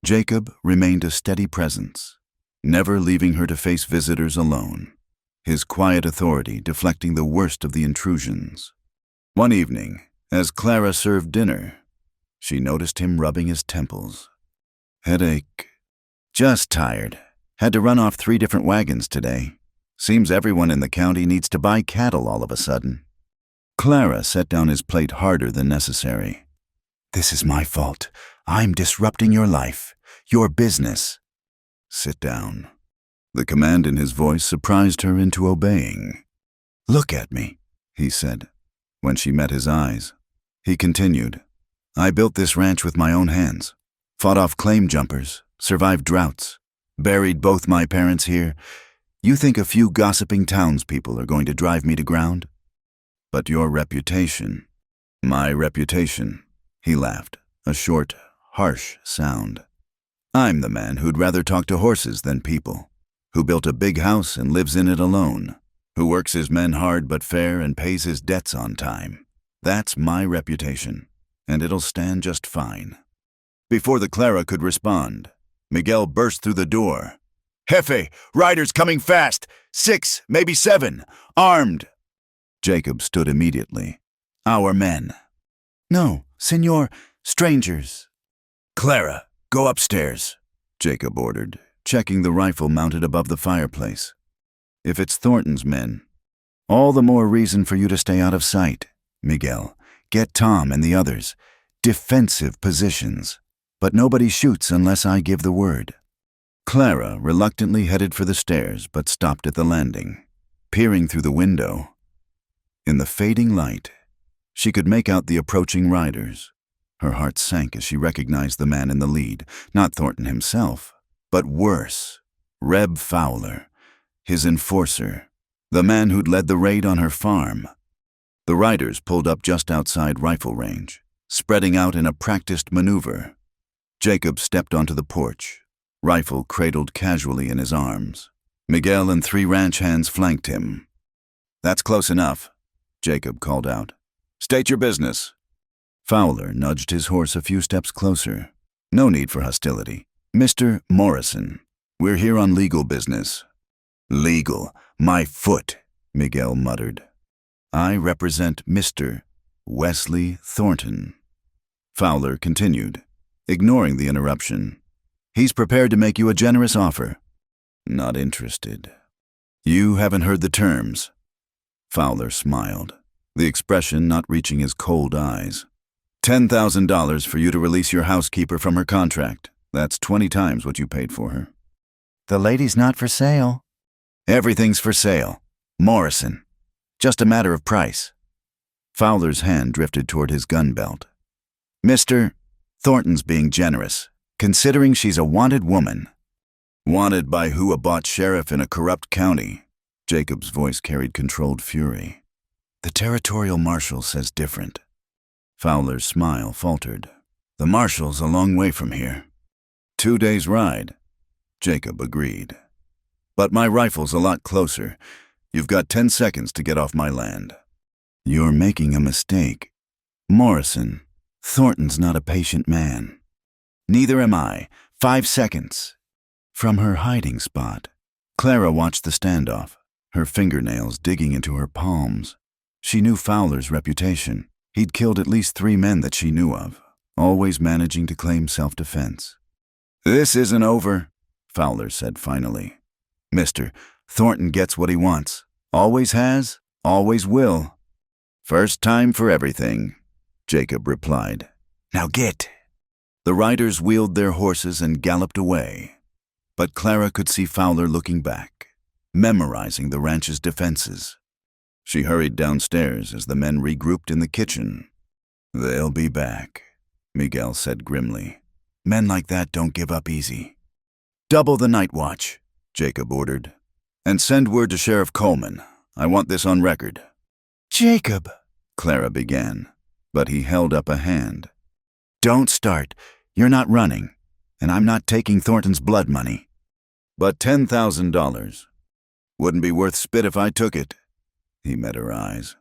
S1: Jacob remained a steady presence, never leaving her to face visitors alone, his quiet authority deflecting the worst of the intrusions. One evening, as Clara served dinner, she noticed him rubbing his temples. "Headache." "Just tired. Had to run off 3 different wagons today. Seems everyone in the county needs to buy cattle all of a sudden." Clara set down his plate harder than necessary. "This is my fault. I'm disrupting your life, your business." "Sit down." The command in his voice surprised her into obeying. "Look at me," he said, when she met his eyes. He continued, "I built this ranch with my own hands, fought off claim jumpers, survived droughts, buried both my parents here. You think a few gossiping townspeople are going to drive me to ground? But your reputation—" "My reputation," he laughed, a short, harsh sound. "I'm the man who'd rather talk to horses than people, who built a big house and lives in it alone, who works his men hard but fair and pays his debts on time. That's my reputation, and it'll stand just fine." Before the Clara could respond, Miguel burst through the door. "Jefe, riders coming fast! 6, maybe 7, armed!" Jacob stood immediately. "Our men." "No, senor, strangers." "Clara, go upstairs," Jacob ordered, checking the rifle mounted above the fireplace. "If it's Thornton's men, all the more reason for you to stay out of sight. Miguel, get Tom and the others. Defensive positions. But nobody shoots unless I give the word." Clara reluctantly headed for the stairs but stopped at the landing, peering through the window. In the fading light, she could make out the approaching riders. Her heart sank as she recognized the man in the lead, not Thornton himself, but worse, Reb Fowler, his enforcer, the man who'd led the raid on her farm. The riders pulled up just outside rifle range, spreading out in a practiced maneuver. Jacob stepped onto the porch, rifle cradled casually in his arms. Miguel and 3 ranch hands flanked him. "That's close enough," Jacob called out. "State your business." Fowler nudged his horse a few steps closer. "No need for hostility. Mr. Morrison, we're here on legal business." "Legal? My foot," Miguel muttered. "I represent Mr. Wesley Thornton." Fowler continued, ignoring the interruption. "He's prepared to make you a generous offer." "Not interested." "You haven't heard the terms." Fowler smiled, the expression not reaching his cold eyes. $10,000 for you to release your housekeeper from her contract. That's 20 times what you paid for her." "The lady's not for sale." "Everything's for sale. Morrison. Just a matter of price." Fowler's hand drifted toward his gun belt. "Mr. Thornton's being generous, considering she's a wanted woman." "Wanted by who? A bought sheriff in a corrupt county?" Jacob's voice carried controlled fury. "The territorial marshal says different." Fowler's smile faltered. The marshal's a long way from here. 2 days' ride, Jacob agreed. But my rifle's a lot closer. You've got 10 seconds to get off my land. You're making a mistake. Morrison, Thornton's not a patient man. Neither am I. 5 seconds. From her hiding spot, Clara watched the standoff, her fingernails digging into her palms. She knew Fowler's reputation. He'd killed at least 3 men that she knew of, always managing to claim self-defense. This isn't over, Fowler said finally. Mister, Thornton gets what he wants. Always has, always will. First time for everything, Jacob replied. Now get. The riders wheeled their horses and galloped away. But Clara could see Fowler looking back, memorizing the ranch's defenses. She hurried downstairs as the men regrouped in the kitchen. They'll be back, Miguel said grimly. Men like that don't give up easy. Double the night watch, Jacob ordered. And send word to Sheriff Coleman. I want this on record. Jacob, Clara began, but he held up a hand. Don't start. You're not running, and I'm not taking Thornton's blood money. But $10,000. Wouldn't be worth spit if I took it. He met her eyes.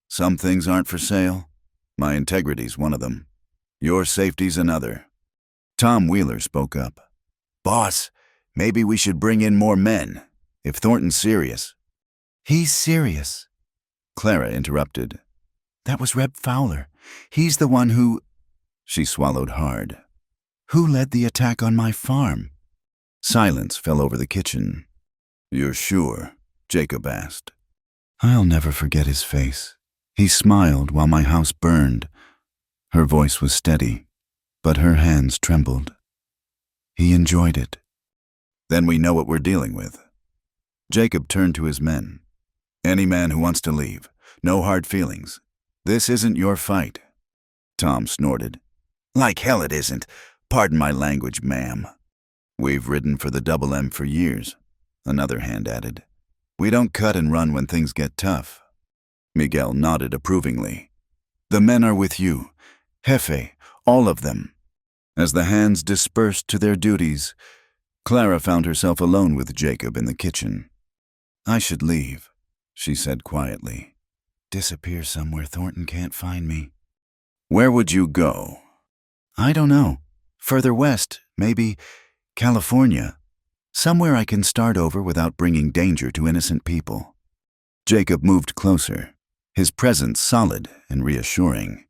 S1: Some things aren't for sale. My integrity's one of them. Your safety's another. Tom Wheeler spoke up. Boss, maybe we should bring in more men, if Thornton's serious. He's serious, Clara interrupted. That was Reb Fowler. He's the one who... She swallowed hard. Who led the attack on my farm? Silence fell over the kitchen. You're sure? Jacob asked. I'll never forget his face. He smiled while my house burned. Her voice was steady, but her hands trembled. He enjoyed it. Then we know what we're dealing with. Jacob turned to his men. Any man who wants to leave. No hard feelings. This isn't your fight. Tom snorted. Like hell it isn't. Pardon my language, ma'am. We've ridden for the Double M for years, another hand added. We don't cut and run when things get tough. Miguel nodded approvingly. The men are with you. Jefe, all of them. As the hands dispersed to their duties, Clara found herself alone with Jacob in the kitchen. I should leave, she said quietly. Disappear somewhere Thornton can't find me. Where would you go? I don't know. Further west, maybe California. Somewhere I can start over without bringing danger to innocent people. Jacob moved closer, his presence solid and reassuring.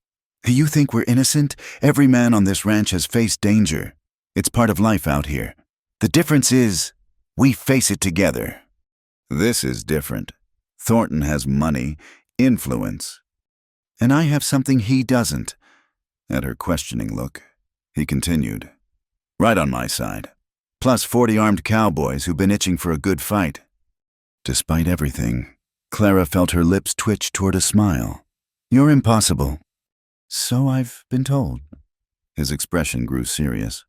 S1: You think we're innocent? Every man on this ranch has faced danger. It's part of life out here. The difference is, we face it together. This is different. Thornton has money, influence. And I have something he doesn't. At her questioning look, he continued. Right on my side. Plus 40 armed cowboys who've been itching for a good fight. Despite everything, Clara felt her lips twitch toward a smile. You're impossible. So I've been told. His expression grew serious.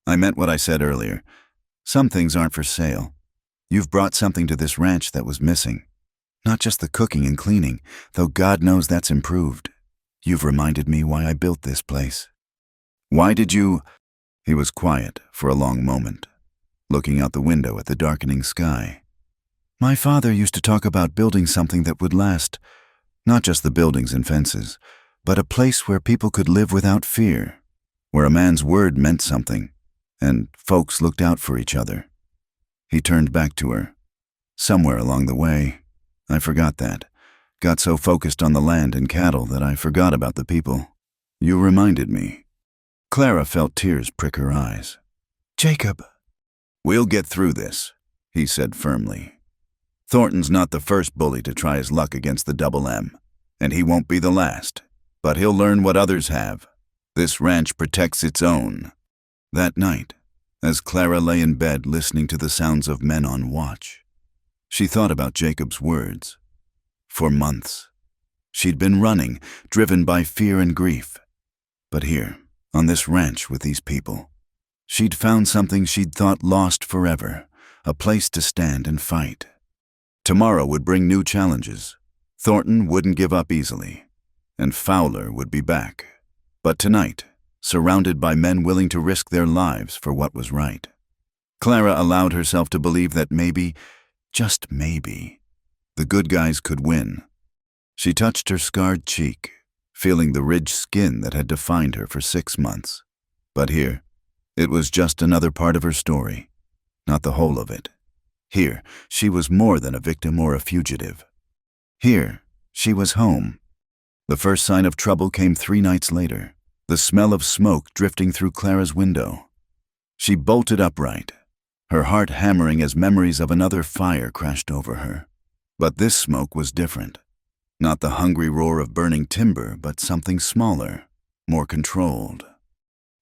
S1: I meant what I said earlier. Some things aren't for sale. You've brought something to this ranch that was missing. Not just the cooking and cleaning, though God knows that's improved. You've reminded me why I built this place. Why did you... He was quiet for a long moment, looking out the window at the darkening sky. My father used to talk about building something that would last, not just the buildings and fences, but a place where people could live without fear, where a man's word meant something, and folks looked out for each other. He turned back to her. Somewhere along the way, I forgot that. Got so focused on the land and cattle that I forgot about the people. You reminded me. Clara felt tears prick her eyes. Jacob. We'll get through this, he said firmly. Thornton's not the first bully to try his luck against the Double M, and he won't be the last. But he'll learn what others have. This ranch protects its own. That night, as Clara lay in bed listening to the sounds of men on watch, she thought about Jacob's words. For months, she'd been running, driven by fear and grief. But here, on this ranch with these people, she'd found something she'd thought lost forever, a place to stand and fight. Tomorrow would bring new challenges. Thornton wouldn't give up easily, and Fowler would be back. But tonight, surrounded by men willing to risk their lives for what was right. Clara allowed herself to believe that maybe, just maybe, the good guys could win. She touched her scarred cheek, feeling the ridged skin that had defined her for 6 months. But here, it was just another part of her story, not the whole of it. Here, she was more than a victim or a fugitive. Here, she was home. The first sign of trouble came 3 nights later, the smell of smoke drifting through Clara's window. She bolted upright, her heart hammering as memories of another fire crashed over her. But this smoke was different. Not the hungry roar of burning timber, but something smaller, more controlled.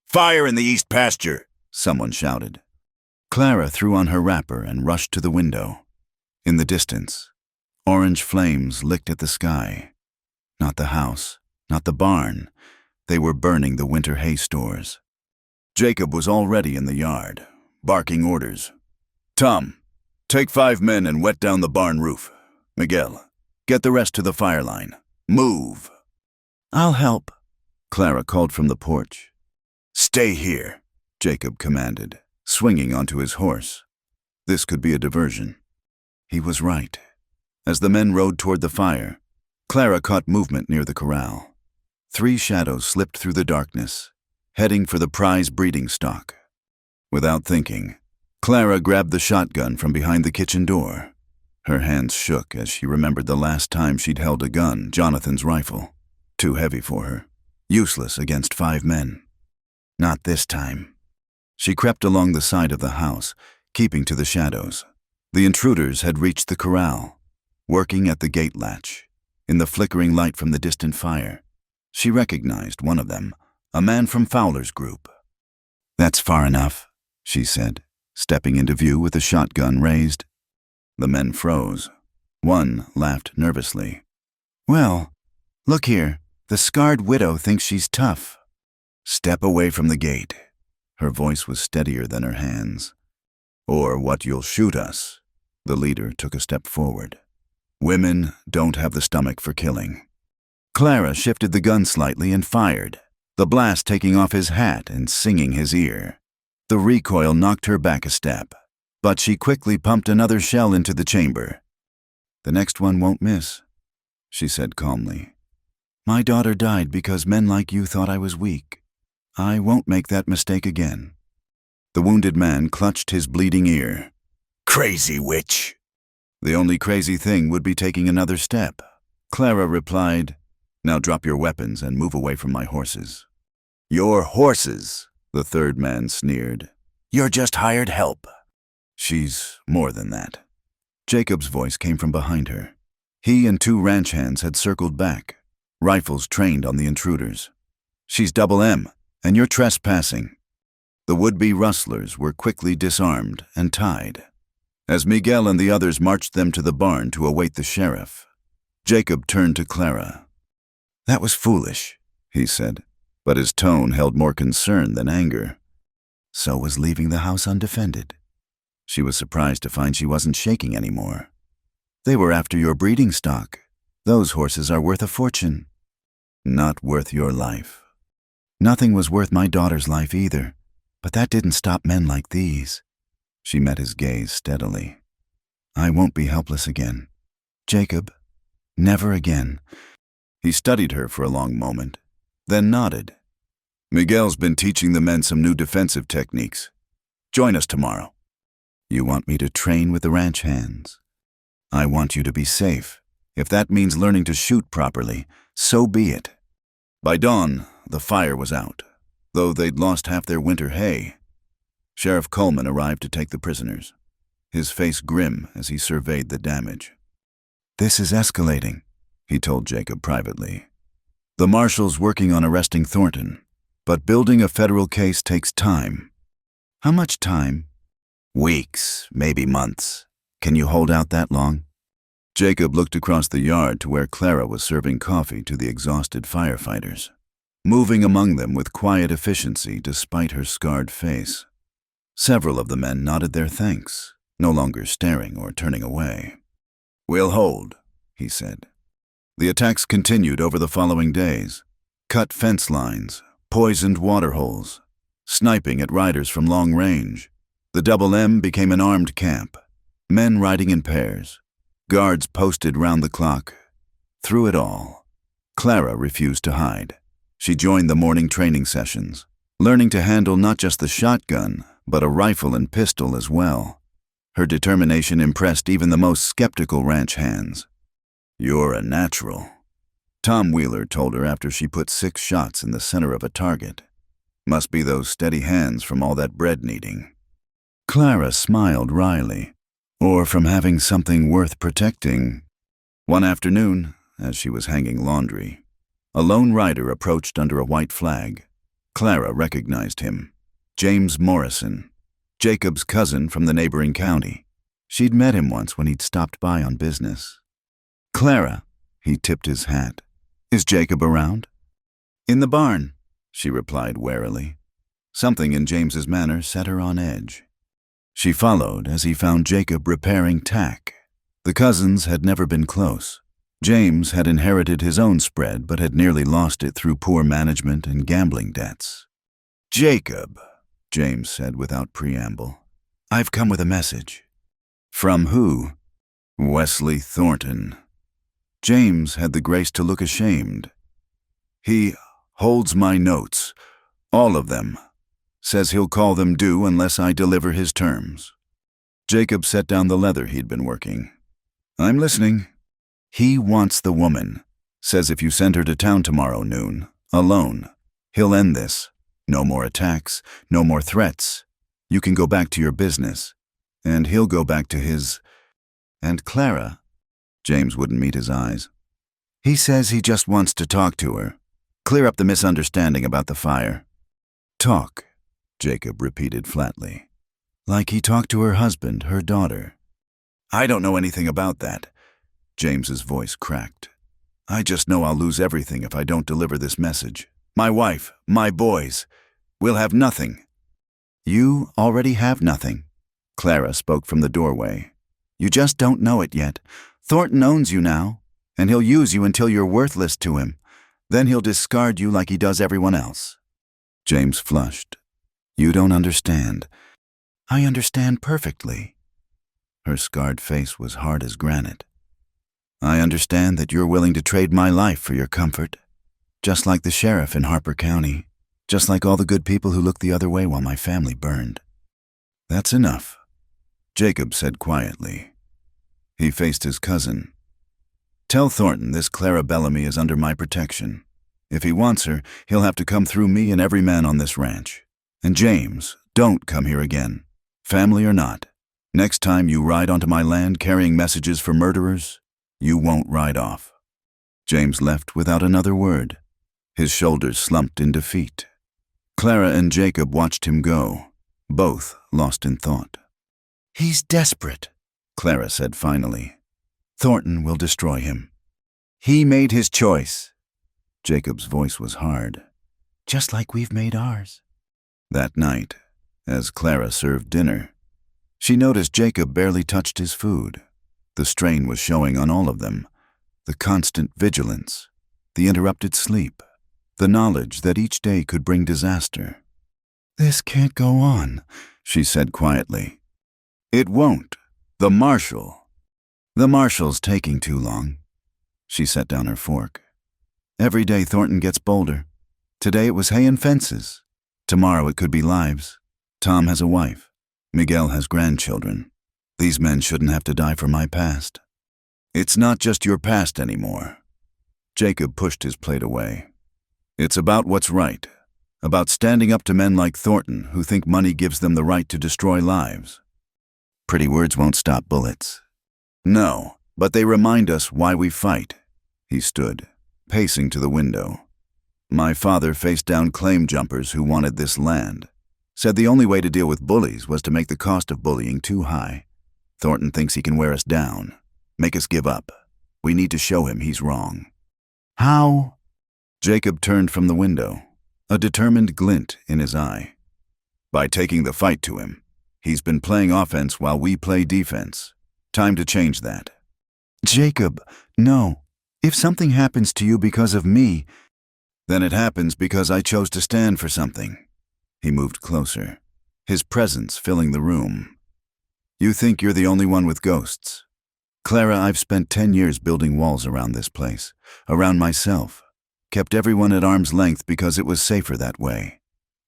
S1: "Fire in the east pasture!" someone shouted. Clara threw on her wrapper and rushed to the window. In the distance, orange flames licked at the sky. Not the house, not the barn. They were burning the winter hay stores. Jacob was already in the yard, barking orders. "Tom, take 5 men and wet down the barn roof. Miguel, get the rest to the fire line. Move!" "I'll help," Clara called from the porch. "Stay here," Jacob commanded, swinging onto his horse. This could be a diversion. He was right. As the men rode toward the fire, Clara caught movement near the corral. 3 shadows slipped through the darkness, heading for the prize breeding stock. Without thinking, Clara grabbed the shotgun from behind the kitchen door. Her hands shook as she remembered the last time she'd held a gun, Jonathan's rifle. Too heavy for her, useless against 5 men. Not this time. She crept along the side of the house, keeping to the shadows. The intruders had reached the corral, working at the gate latch. In the flickering light from the distant fire, she recognized one of them, a man from Fowler's group. "That's far enough," she said, stepping into view with the shotgun raised. The men froze. One laughed nervously. "Well, look here, the scarred widow thinks she's tough." "Step away from the gate." Her voice was steadier than her hands. "Or what you'll shoot us." The leader took a step forward. "Women don't have the stomach for killing." Clara shifted the gun slightly and fired, the blast taking off his hat and singing his ear. The recoil knocked her back a step, but she quickly pumped another shell into the chamber. "The next one won't miss," she said calmly. "My daughter died because men like you thought I was weak. I won't make that mistake again." The wounded man clutched his bleeding ear. "Crazy witch!" "The only crazy thing would be taking another step." Clara replied, "Now drop your weapons and move away from my horses." "Your horses," the third man sneered. "You're just hired help." "She's more than that." Jacob's voice came from behind her. He and 2 ranch hands had circled back, rifles trained on the intruders. "She's double M, and you're trespassing." The would-be rustlers were quickly disarmed and tied. As Miguel and the others marched them to the barn to await the sheriff, Jacob turned to Clara. "That was foolish," he said, but his tone held more concern than anger. So was leaving the house undefended. She was surprised to find she wasn't shaking anymore. "They were after your breeding stock. Those horses are worth a fortune." "Not worth your life." "Nothing was worth my daughter's life either, but that didn't stop men like these." She met his gaze steadily. "I won't be helpless again. Jacob, never again." He studied her for a long moment, then nodded. "Miguel's been teaching the men some new defensive techniques. Join us tomorrow." "You want me to train with the ranch hands?" "I want you to be safe. If that means learning to shoot properly, so be it." By dawn, the fire was out, though they'd lost half their winter hay. Sheriff Coleman arrived to take the prisoners, his face grim as he surveyed the damage. "This is escalating," he told Jacob privately. "The marshal's working on arresting Thornton, but building a federal case takes time." "How much time?" "Weeks, maybe months. Can you hold out that long?" Jacob looked across the yard to where Clara was serving coffee to the exhausted firefighters, moving among them with quiet efficiency despite her scarred face. Several of the men nodded their thanks, no longer staring or turning away. "We'll hold," he said. The attacks continued over the following days. Cut fence lines, poisoned waterholes, sniping at riders from long range. The Double M became an armed camp, men riding in pairs, guards posted round the clock. Through it all, Clara refused to hide. She joined the morning training sessions, learning to handle not just the shotgun, but a rifle and pistol as well. Her determination impressed even the most skeptical ranch hands. "You're a natural," Tom Wheeler told her after she put 6 shots in the center of a target. "Must be those steady hands from all that bread kneading." Clara smiled wryly. Or from having something worth protecting. One afternoon, as she was hanging laundry, a lone rider approached under a white flag. Clara recognized him. James Morrison, Jacob's cousin from the neighboring county. She'd met him once when he'd stopped by on business. "Clara," he tipped his hat. "Is Jacob around?" "In the barn," she replied warily. Something in James's manner set her on edge. She followed as he found Jacob repairing tack. The cousins had never been close. James had inherited his own spread but had nearly lost it through poor management and gambling debts. "Jacob," James said without preamble, "I've come with a message." "From who?" "Wesley Thornton." James had the grace to look ashamed. "He holds my notes, all of them. Says he'll call them due unless I deliver his terms." Jacob set down the leather he'd been working. "I'm listening." "He wants the woman. Says if you send her to town tomorrow noon, alone, he'll end this. No more attacks, no more threats. You can go back to your business. And he'll go back to his... And Clara." James wouldn't meet his eyes. "He says he just wants to talk to her. Clear up the misunderstanding about the fire." "Talk," Jacob repeated flatly. "Like he talked to her husband, her daughter." "I don't know anything about that." James's voice cracked. "I just know I'll lose everything if I don't deliver this message. My wife, my boys. We'll have nothing." "You already have nothing." Clara spoke from the doorway. "You just don't know it yet. Thornton owns you now, and he'll use you until you're worthless to him. Then he'll discard you like he does everyone else." James flushed. "You don't understand." "I understand perfectly." Her scarred face was hard as granite. "I understand that you're willing to trade my life for your comfort, just like the sheriff in Harper County, just like all the good people who looked the other way while my family burned." "That's enough," Jacob said quietly. He faced his cousin. "Tell Thornton this Clara Bellamy is under my protection. If he wants her, he'll have to come through me and every man on this ranch. And James, don't come here again, family or not. Next time you ride onto my land carrying messages for murderers, you won't ride off." James left without another word. His shoulders slumped in defeat. Clara and Jacob watched him go, both lost in thought. "He's desperate," Clara said finally. "Thornton will destroy him." "He made his choice." Jacob's voice was hard. "Just like we've made ours." That night, as Clara served dinner, she noticed Jacob barely touched his food. The strain was showing on all of them. The constant vigilance, the interrupted sleep, the knowledge that each day could bring disaster. "This can't go on," she said quietly. "It won't. The marshal's taking too long." She set down her fork. "Every day Thornton gets bolder. Today it was hay and fences. Tomorrow it could be lives. Tom has a wife. Miguel has grandchildren. These men shouldn't have to die for my past." "It's not just your past anymore." Jacob pushed his plate away. "It's about what's right, about standing up to men like Thornton who think money gives them the right to destroy lives." "Pretty words won't stop bullets." "No, but they remind us why we fight." He stood, pacing to the window. "My father faced down claim jumpers who wanted this land. Said the only way to deal with bullies was to make the cost of bullying too high. Thornton thinks he can wear us down, make us give up. We need to show him he's wrong." "How?" Jacob turned from the window, a determined glint in his eye. "By taking the fight to him. He's been playing offense while we play defense. Time to change that." "Jacob, no. If something happens to you because of me..." Then it happens because I chose to stand for something. He moved closer, his presence filling the room. You think you're the only one with ghosts. Clara, I've spent 10 years building walls around this place, around myself, kept everyone at arm's length because it was safer that way.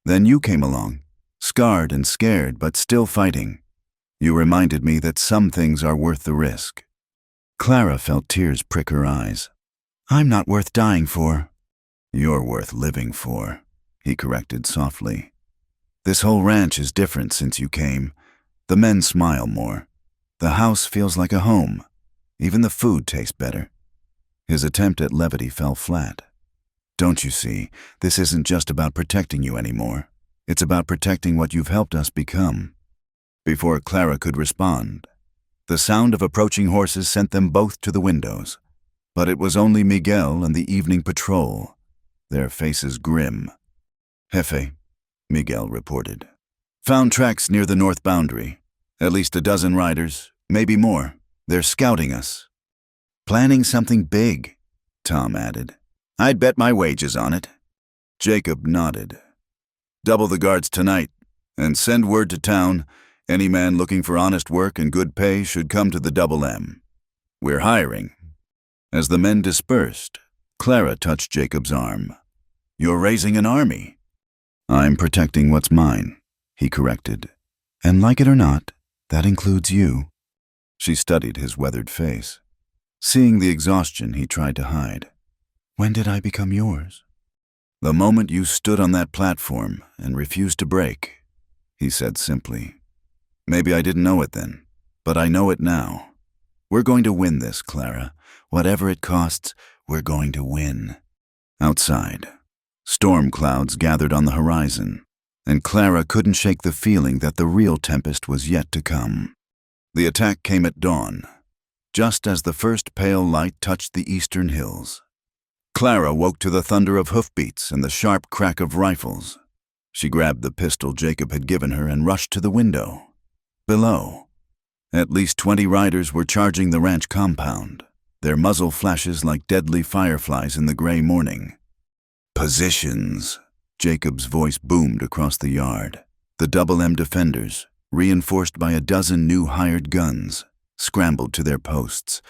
S1: Then you came along, scarred and scared, but still fighting. You reminded me that some things are worth the risk. Clara felt tears prick her eyes. I'm not worth dying for. You're worth living for, he corrected softly. This whole ranch is different since you came. The men smile more. The house feels like a home. Even the food tastes better. His attempt at levity fell flat. Don't you see, this isn't just about protecting you anymore. It's about protecting what you've helped us become. Before Clara could respond, the sound of approaching horses sent them both to the windows. But it was only Miguel and the evening patrol, their faces grim. Jefe, Miguel reported. Found tracks near the north boundary. At least a dozen riders, maybe more. They're scouting us. Planning something big, Tom added. I'd bet my wages on it. Jacob nodded. Double the guards tonight, and send word to town. Any man looking for honest work and good pay should come to the Double M. We're hiring. As the men dispersed, Clara touched Jacob's arm. You're raising an army. I'm protecting what's mine, he corrected. And like it or not, that includes you. She studied his weathered face, seeing the exhaustion he tried to hide. When did I become yours? The moment you stood on that platform and refused to break, he said simply. Maybe I didn't know it then, but I know it now. We're going to win this, Clara. Whatever it costs, we're going to win. Outside, storm clouds gathered on the horizon, and Clara couldn't shake the feeling that the real tempest was yet to come. The attack came at dawn, just as the first pale light touched the eastern hills. Clara woke to the thunder of hoofbeats and the sharp crack of rifles. She grabbed the pistol Jacob had given her and rushed to the window. Below, at least 20 riders were charging the ranch compound, their muzzle flashes like deadly fireflies in the gray morning. Positions, Jacob's voice boomed across the yard. The Double M defenders, reinforced by a dozen new hired guns, scrambled to their posts.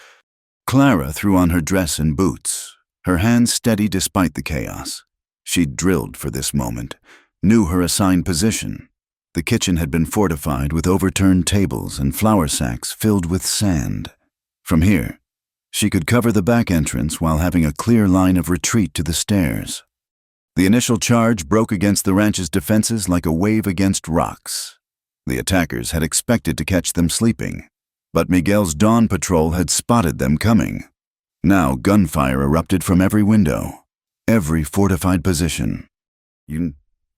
S1: Clara threw on her dress and boots, her hands steady despite the chaos. She'd drilled for this moment, knew her assigned position. The kitchen had been fortified with overturned tables and flour sacks filled with sand. From here, she could cover the back entrance while having a clear line of retreat to the stairs. The initial charge broke against the ranch's defenses like a wave against rocks. The attackers had expected to catch them sleeping, but Miguel's dawn patrol had spotted them coming. Now gunfire erupted from every window, every fortified position.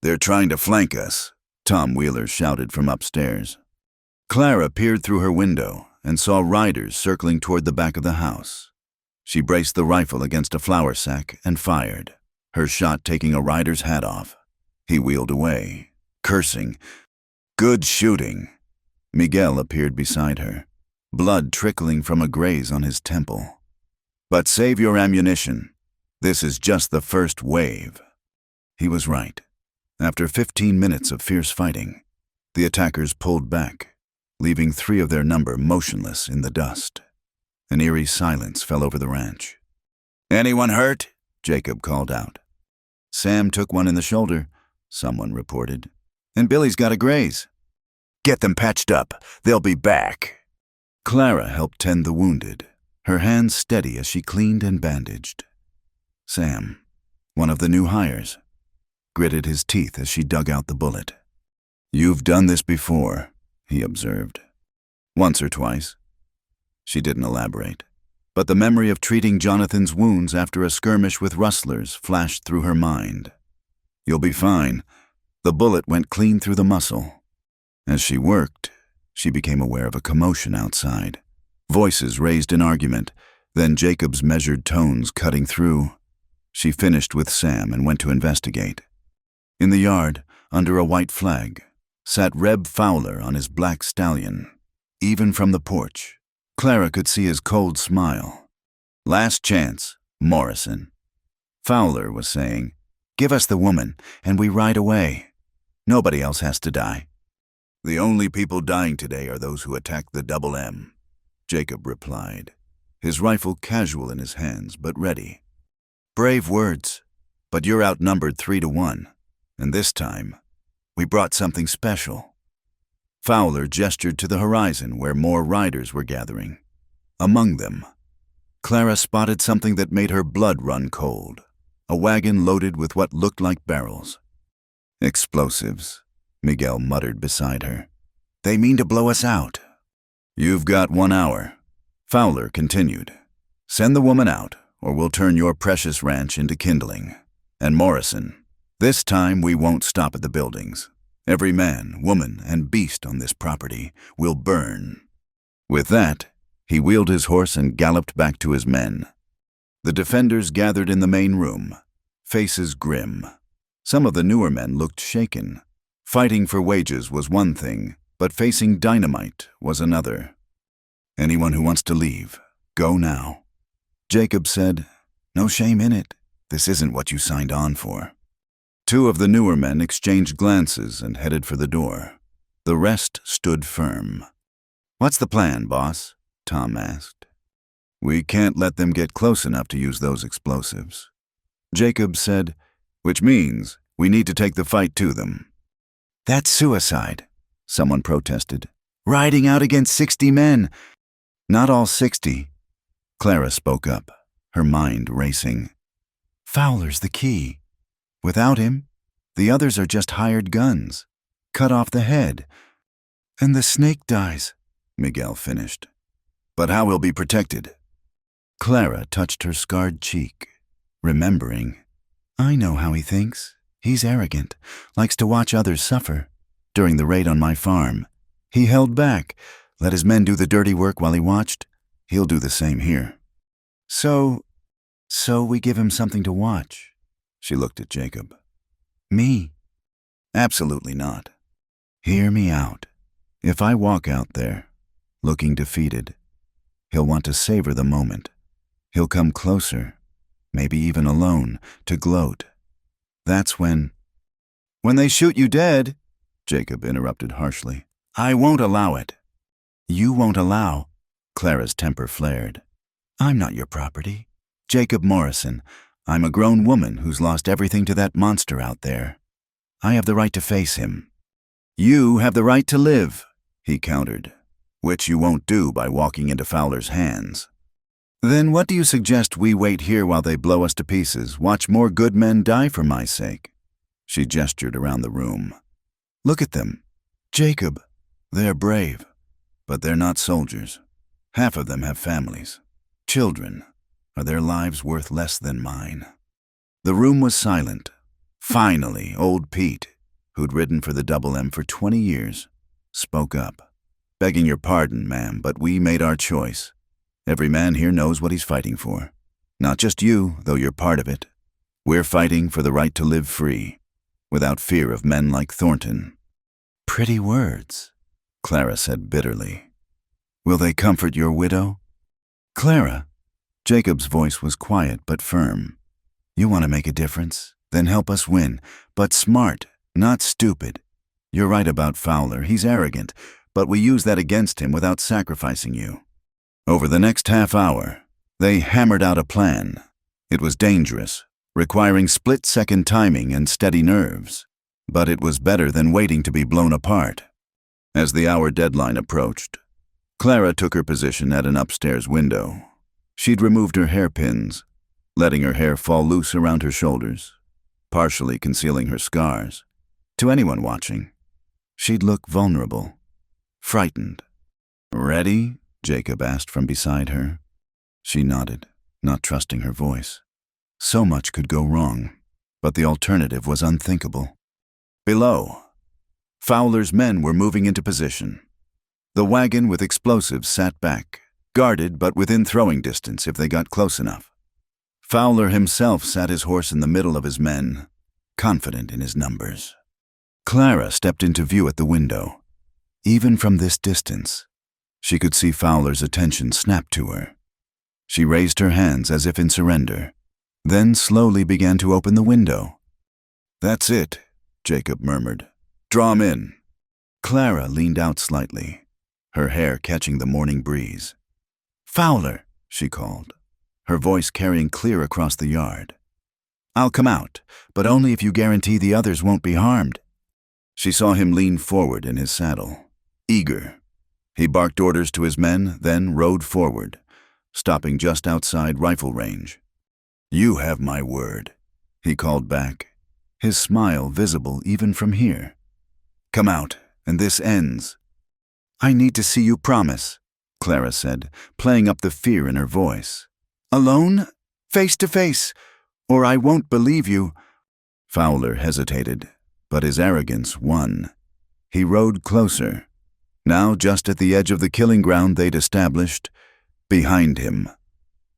S1: They're trying to flank us, Tom Wheeler shouted from upstairs. Clara peered through her window and saw riders circling toward the back of the house. She braced the rifle against a flour sack and fired, her shot taking a rider's hat off. He wheeled away, cursing. Good shooting. Miguel appeared beside her, blood trickling from a graze on his temple. But save your ammunition. This is just the first wave. He was right. After 15 minutes of fierce fighting, the attackers pulled back, leaving 3 of their number motionless in the dust. An eerie silence fell over the ranch. Anyone hurt? Jacob called out. Sam took one in the shoulder, someone reported. And Billy's got a graze. Get them patched up. They'll be back. Clara helped tend the wounded, her hands steady as she cleaned and bandaged. Sam, one of the new hires, gritted his teeth as she dug out the bullet. You've done this before, he observed. Once or twice. She didn't elaborate, but the memory of treating Jonathan's wounds after a skirmish with rustlers flashed through her mind. You'll be fine. The bullet went clean through the muscle. As she worked, she became aware of a commotion outside. Voices raised in argument, then Jacob's measured tones cutting through. She finished with Sam and went to investigate. In the yard, under a white flag, sat Reb Fowler on his black stallion. Even from the porch, Clara could see his cold smile. Last chance, Morrison. Fowler was saying, Give us the woman, and we ride away. Nobody else has to die." "The only people dying today are those who attacked the Double M," Jacob replied, his rifle casual in his hands but ready. "Brave words, but you're outnumbered 3-1, and this time, we brought something special." Fowler gestured to the horizon where more riders were gathering. Among them, Clara spotted something that made her blood run cold, a wagon loaded with what looked like barrels. "Explosives," Miguel muttered beside her. "They mean to blow us out." "You've got 1 hour," Fowler continued. "Send the woman out, or we'll turn your precious ranch into kindling. And Morrison, this time we won't stop at the buildings. Every man, woman, and beast on this property will burn." With that, he wheeled his horse and galloped back to his men. The defenders gathered in the main room, faces grim. Some of the newer men looked shaken. Fighting for wages was one thing, but facing dynamite was another. "Anyone who wants to leave, go now." Jacob said, "No shame in it. This isn't what you signed on for." 2 of the newer men exchanged glances and headed for the door. The rest stood firm. "What's the plan, boss?" Tom asked. "We can't let them get close enough to use those explosives." Jacob said, "Which means we need to take the fight to them." "That's suicide," someone protested. "Riding out against 60 men." "Not all 60. Clara spoke up, her mind racing. "Fowler's the key. Without him, the others are just hired guns. Cut off the head. And the snake dies," Miguel finished. "But how will be protected?" Clara touched her scarred cheek, remembering. "I know how he thinks. He's arrogant, likes to watch others suffer. During the raid on my farm, he held back, let his men do the dirty work while he watched. He'll do the same here." So we give him something to watch." She looked at Jacob. "Me?" "Absolutely not. Hear me out. If I walk out there, looking defeated, he'll want to savor the moment. He'll come closer, maybe even alone, to gloat. That's when they shoot you dead," Jacob interrupted harshly. "I won't allow it." "You won't allow," Clara's temper flared. "I'm not your property. Jacob Morrison, I'm a grown woman who's lost everything to that monster out there. I have the right to face him." "You have the right to live," he countered, "which you won't do by walking into Fowler's hands." "Then what do you suggest we wait here while they blow us to pieces, watch more good men die for my sake?" She gestured around the room. "Look at them. Jacob, they're brave, but they're not soldiers. Half of them have families. Children. Are their lives worth less than mine?" The room was silent. Finally, old Pete, who'd ridden for the Double M for 20 years, spoke up. "Begging your pardon, ma'am, but we made our choice. Every man here knows what he's fighting for. Not just you, though you're part of it. We're fighting for the right to live free, without fear of men like Thornton." "Pretty words," Clara said bitterly. "Will they comfort your widow?" "Clara," Jacob's voice was quiet but firm. "You want to make a difference? Then help us win. But smart, not stupid. You're right about Fowler. He's arrogant, but we use that against him without sacrificing you." Over the next half hour, they hammered out a plan. It was dangerous, requiring split-second timing and steady nerves, but it was better than waiting to be blown apart. As the hour deadline approached, Clara took her position at an upstairs window. She'd removed her hairpins, letting her hair fall loose around her shoulders, partially concealing her scars. To anyone watching, she'd look vulnerable, frightened. "Ready?" Jacob asked from beside her. She nodded, not trusting her voice. So much could go wrong, but the alternative was unthinkable. Below, Fowler's men were moving into position. The wagon with explosives sat back, guarded but within throwing distance if they got close enough. Fowler himself sat his horse in the middle of his men, confident in his numbers. Clara stepped into view at the window. Even from this distance, she could see Fowler's attention snap to her. She raised her hands as if in surrender, then slowly began to open the window. "That's it," Jacob murmured. "Draw 'em in." Clara leaned out slightly, her hair catching the morning breeze. "Fowler," she called, her voice carrying clear across the yard. "I'll come out, but only if you guarantee the others won't be harmed." She saw him lean forward in his saddle, eager. He barked orders to his men, then rode forward, stopping just outside rifle range. "You have my word," he called back, his smile visible even from here. "Come out, and this ends." "I need to see you promise," Clara said, playing up the fear in her voice. "Alone? Face to face, or I won't believe you." Fowler hesitated, but his arrogance won. He rode closer, now just at the edge of the killing ground they'd established, behind him.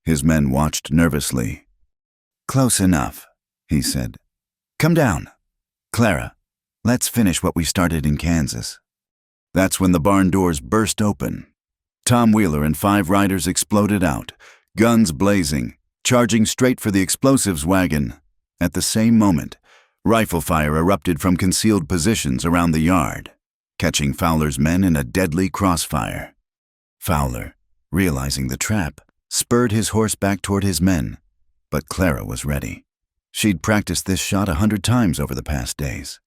S1: His men watched nervously. "Close enough," he said. "Come down. Clara, let's finish what we started in Kansas." That's when the barn doors burst open. Tom Wheeler and 5 riders exploded out, guns blazing, charging straight for the explosives wagon. At the same moment, rifle fire erupted from concealed positions around the yard, catching Fowler's men in a deadly crossfire. Fowler, realizing the trap, spurred his horse back toward his men, but Clara was ready. She'd practiced this shot 100 times over the past days.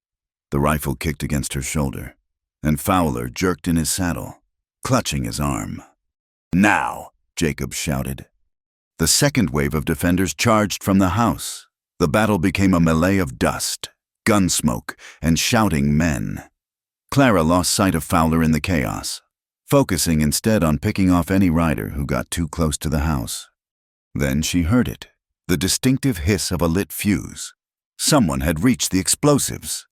S1: The rifle kicked against her shoulder, and Fowler jerked in his saddle, clutching his arm. "Now!" Jacob shouted. The second wave of defenders charged from the house. The battle became a melee of dust, gun smoke, and shouting men. Clara lost sight of Fowler in the chaos, focusing instead on picking off any rider who got too close to the house. Then she heard it, the distinctive hiss of a lit fuse. Someone had reached the explosives.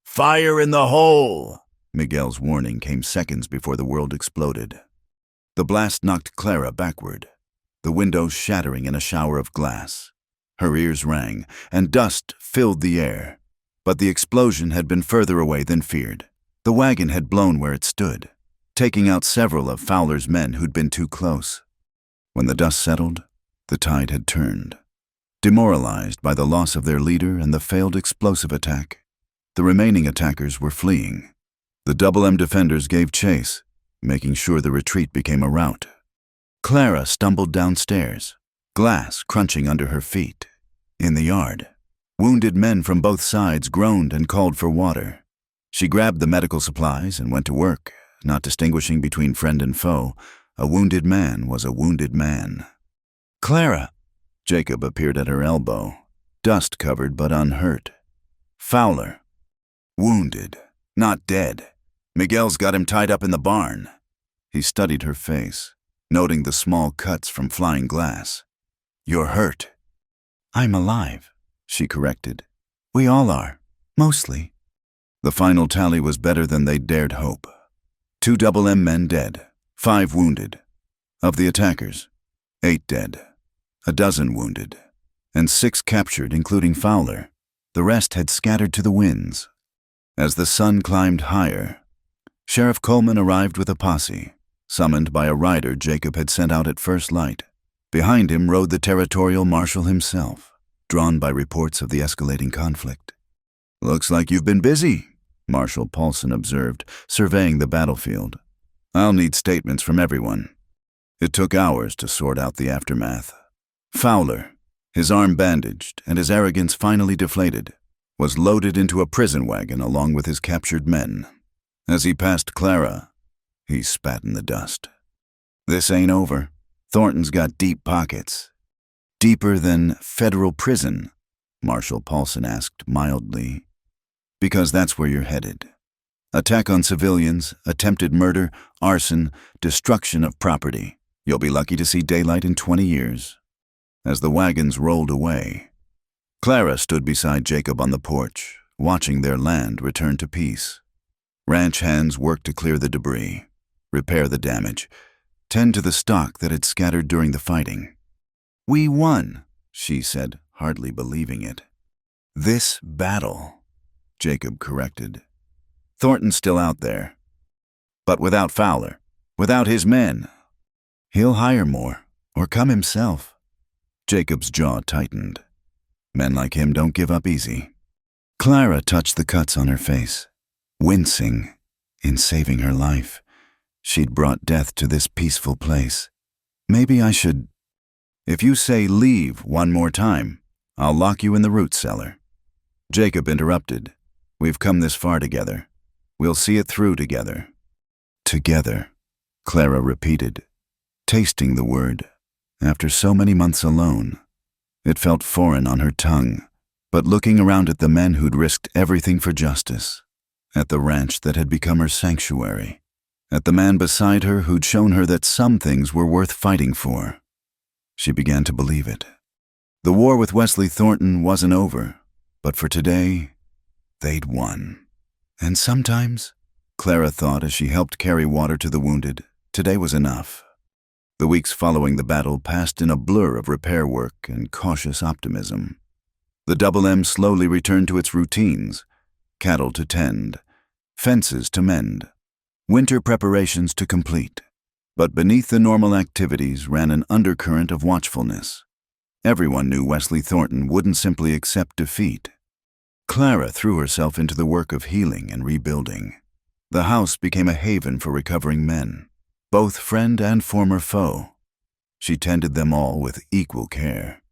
S1: "Fire in the hole!" Miguel's warning came seconds before the world exploded. The blast knocked Clara backward, the windows shattering in a shower of glass. Her ears rang, and dust filled the air. But the explosion had been further away than feared. The wagon had blown where it stood, taking out several of Fowler's men who'd been too close. When the dust settled, the tide had turned. Demoralized by the loss of their leader and the failed explosive attack, the remaining attackers were fleeing. The Double M defenders gave chase, making sure the retreat became a rout. Clara stumbled downstairs, glass crunching under her feet. In the yard, wounded men from both sides groaned and called for water. She grabbed the medical supplies and went to work, not distinguishing between friend and foe. A wounded man was a wounded man. "Clara!" Jacob appeared at her elbow, dust-covered but unhurt. "Fowler. Wounded, not dead. Miguel's got him tied up in the barn." He studied her face, noting the small cuts from flying glass. "You're hurt." "I'm alive," she corrected. "We all are, mostly." The final tally was better than they'd dared hope. 2 Double M men dead, 5 wounded. Of the attackers, 8 dead, a dozen wounded, and 6 captured, including Fowler. The rest had scattered to the winds. As the sun climbed higher, Sheriff Coleman arrived with a posse, summoned by a rider Jacob had sent out at first light. Behind him rode the territorial marshal himself, drawn by reports of the escalating conflict. "Looks like you've been busy," Marshal Paulson observed, surveying the battlefield. "I'll need statements from everyone." It took hours to sort out the aftermath. Fowler, his arm bandaged and his arrogance finally deflated, was loaded into a prison wagon along with his captured men. As he passed Clara, he spat in the dust. "This ain't over. Thornton's got deep pockets." "Deeper than federal prison?" Marshal Paulson asked mildly. "Because that's where you're headed. Attack on civilians, attempted murder, arson, destruction of property. You'll be lucky to see daylight in 20 years. As the wagons rolled away, Clara stood beside Jacob on the porch, watching their land return to peace. Ranch hands worked to clear the debris, repair the damage, tend to the stock that had scattered during the fighting. "We won," she said, hardly believing it. "This battle," Jacob corrected. "Thornton's still out there. But without Fowler, without his men, he'll hire more, or come himself." Jacob's jaw tightened. Men like him don't give up easy. Clara touched the cuts on her face, wincing. In saving her life, she'd brought death to this peaceful place. Maybe I should... If you say leave one more time, I'll lock you in the root cellar. Jacob interrupted. We've come this far together. We'll see it through together. Together, Clara repeated, tasting the word. After so many months alone, it felt foreign on her tongue, but looking around at the men who'd risked everything for justice, at the ranch that had become her sanctuary, at the man beside her who'd shown her that some things were worth fighting for, she began to believe it. The war with Wesley Thornton wasn't over, but for today, they'd won. And sometimes, Clara thought as she helped carry water to the wounded, today was enough. The weeks following the battle passed in a blur of repair work and cautious optimism. The Double M slowly returned to its routines, cattle to tend, fences to mend, winter preparations to complete. But beneath the normal activities ran an undercurrent of watchfulness. Everyone knew Wesley Thornton wouldn't simply accept defeat. Clara threw herself into the work of healing and rebuilding. The house became a haven for recovering men, both friend and former foe. She tended them all with equal care,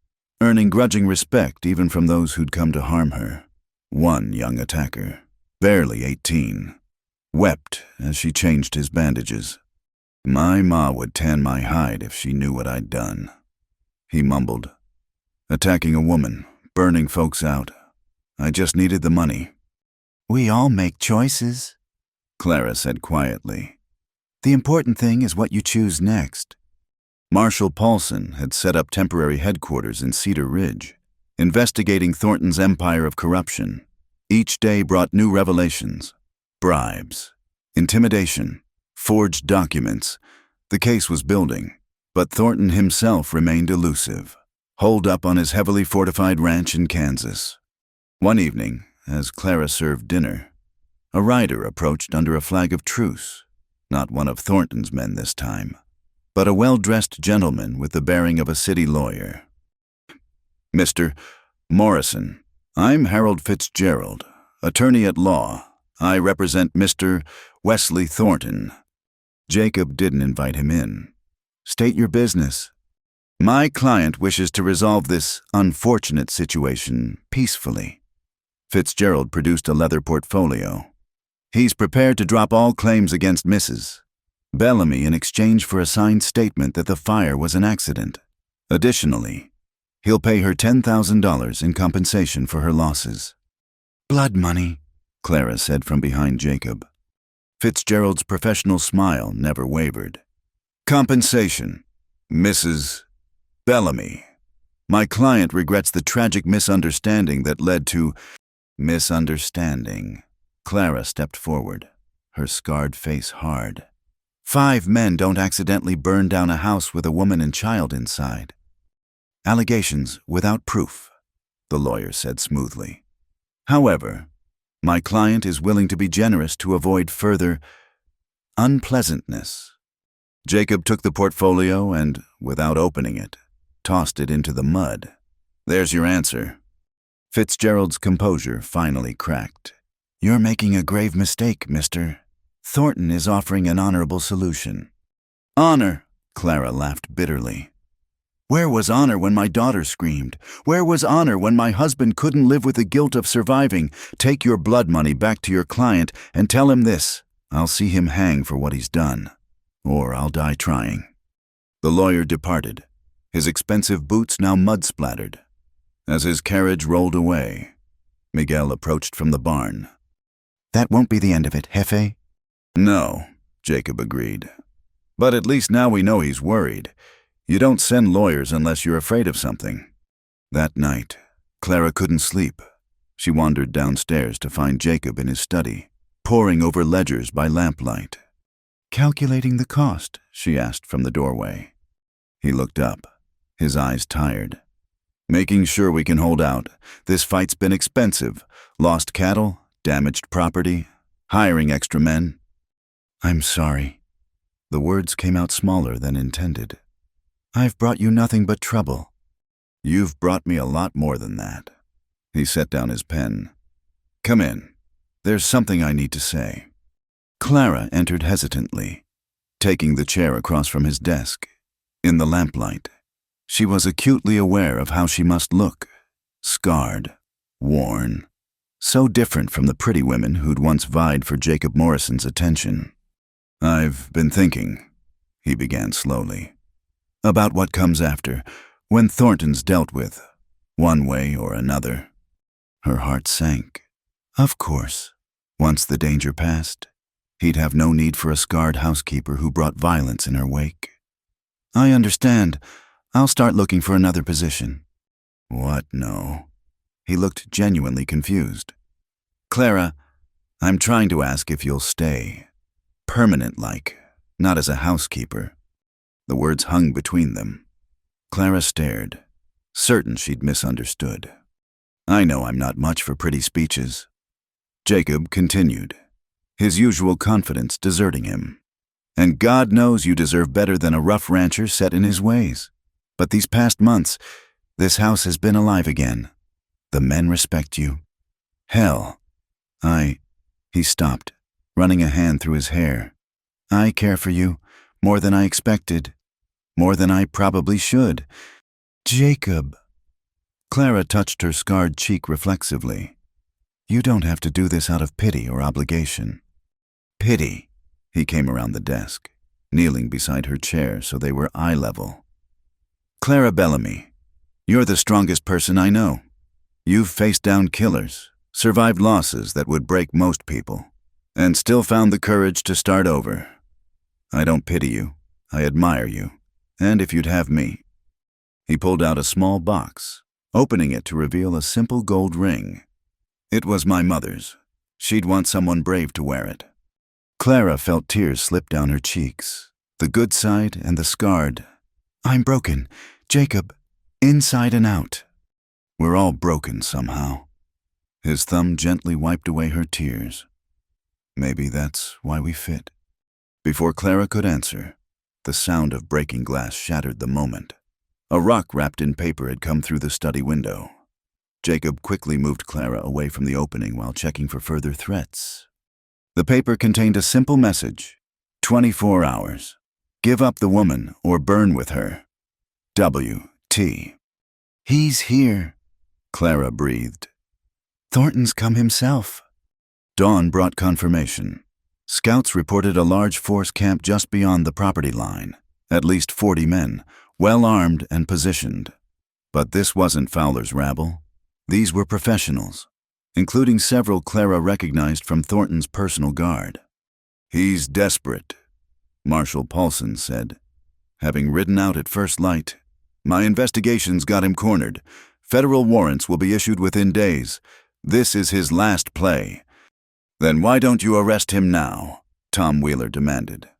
S1: earning grudging respect even from those who'd come to harm her. One young attacker, barely 18, wept as she changed his bandages. My ma would tan my hide if she knew what I'd done, he mumbled. Attacking a woman, burning folks out. I just needed the money. We all make choices, Clara said quietly. The important thing is what you choose next. Marshal Paulson had set up temporary headquarters in Cedar Ridge, investigating Thornton's empire of corruption. Each day brought new revelations, bribes, intimidation, forged documents. The case was building, but Thornton himself remained elusive, holed up on his heavily fortified ranch in Kansas. One evening, as Clara served dinner, a rider approached under a flag of truce, not one of Thornton's men this time, but a well-dressed gentleman with the bearing of a city lawyer. Mr. Morrison, I'm Harold Fitzgerald, attorney at law. I represent Mr. Wesley Thornton. Jacob didn't invite him in. State your business. My client wishes to resolve this unfortunate situation peacefully. Fitzgerald produced a leather portfolio. He's prepared to drop all claims against Mrs. Bellamy in exchange for a signed statement that the fire was an accident. Additionally, he'll pay her $10,000 in compensation for her losses. Blood money, Clara said from behind Jacob. Fitzgerald's professional smile never wavered. Compensation, Mrs. Bellamy. My client regrets the tragic misunderstanding that led to... Misunderstanding. Clara stepped forward, her scarred face hard. 5 men don't accidentally burn down a house with a woman and child inside. Allegations without proof, the lawyer said smoothly. However, my client is willing to be generous to avoid further unpleasantness. Jacob took the portfolio and, without opening it, tossed it into the mud. There's your answer. Fitzgerald's composure finally cracked. You're making a grave mistake, mister. Thornton is offering an honorable solution. Honor, Clara laughed bitterly. Where was honor when my daughter screamed? Where was honor when my husband couldn't live with the guilt of surviving? Take your blood money back to your client and tell him this. I'll see him hang for what he's done. Or I'll die trying. The lawyer departed, his expensive boots now mud-splattered. As his carriage rolled away, Miguel approached from the barn. That won't be the end of it, Jefe? No, Jacob agreed. But at least now we know he's worried. You don't send lawyers unless you're afraid of something. That night, Clara couldn't sleep. She wandered downstairs to find Jacob in his study, poring over ledgers by lamplight. Calculating the cost, she asked from the doorway. He looked up, his eyes tired. Making sure we can hold out. This fight's been expensive. Lost cattle, damaged property, hiring extra men. I'm sorry. The words came out smaller than intended. I've brought you nothing but trouble. You've brought me a lot more than that. He set down his pen. Come in. There's something I need to say." Clara entered hesitantly, taking the chair across from his desk. In the lamplight, she was acutely aware of how she must look, scarred, worn, so different from the pretty women who'd once vied for Jacob Morrison's attention. "I've been thinking," he began slowly, "about what comes after, when Thornton's dealt with, one way or another." Her heart sank. Of course, once the danger passed, he'd have no need for a scarred housekeeper who brought violence in her wake. "I understand. I'll start looking for another position." "What, no?" He looked genuinely confused. "Clara, I'm trying to ask if you'll stay. Permanent-like, not as a housekeeper." The words hung between them. Clara stared, certain she'd misunderstood. "I know I'm not much for pretty speeches." Jacob continued, his usual confidence deserting him. "And God knows you deserve better than a rough rancher set in his ways. But these past months, this house has been alive again. The men respect you. Hell, He stopped, running a hand through his hair. "I care for you, more than I expected, more than I probably should." "Jacob." Clara touched her scarred cheek reflexively. "You don't have to do this out of pity or obligation." "Pity?" He came around the desk, kneeling beside her chair so they were eye level. "Clara Bellamy, you're the strongest person I know. You've faced down killers, survived losses that would break most people, and still found the courage to start over. I don't pity you. I admire you. And if you'd have me." He pulled out a small box, opening it to reveal a simple gold ring. "It was my mother's. She'd want someone brave to wear it." Clara felt tears slip down her cheeks, the good side and the scarred. "I'm broken, Jacob, inside and out." "We're all broken somehow." His thumb gently wiped away her tears. "Maybe that's why we fit." Before Clara could answer, the sound of breaking glass shattered the moment. A rock wrapped in paper had come through the study window. Jacob quickly moved Clara away from the opening while checking for further threats. The paper contained a simple message: 24 hours. Give up the woman or burn with her. W.T. "He's here," Clara breathed. "Thornton's come himself." Dawn brought confirmation. Scouts reported a large force camped just beyond the property line, at least 40 men, well armed and positioned. But this wasn't Fowler's rabble. These were professionals, including several Clara recognized from Thornton's personal guard. "He's desperate," Marshal Paulson said. "Having ridden out at first light, my investigations got him cornered. Federal warrants will be issued within days. This is his last play." "Then why don't you arrest him now?" Tom Wheeler demanded.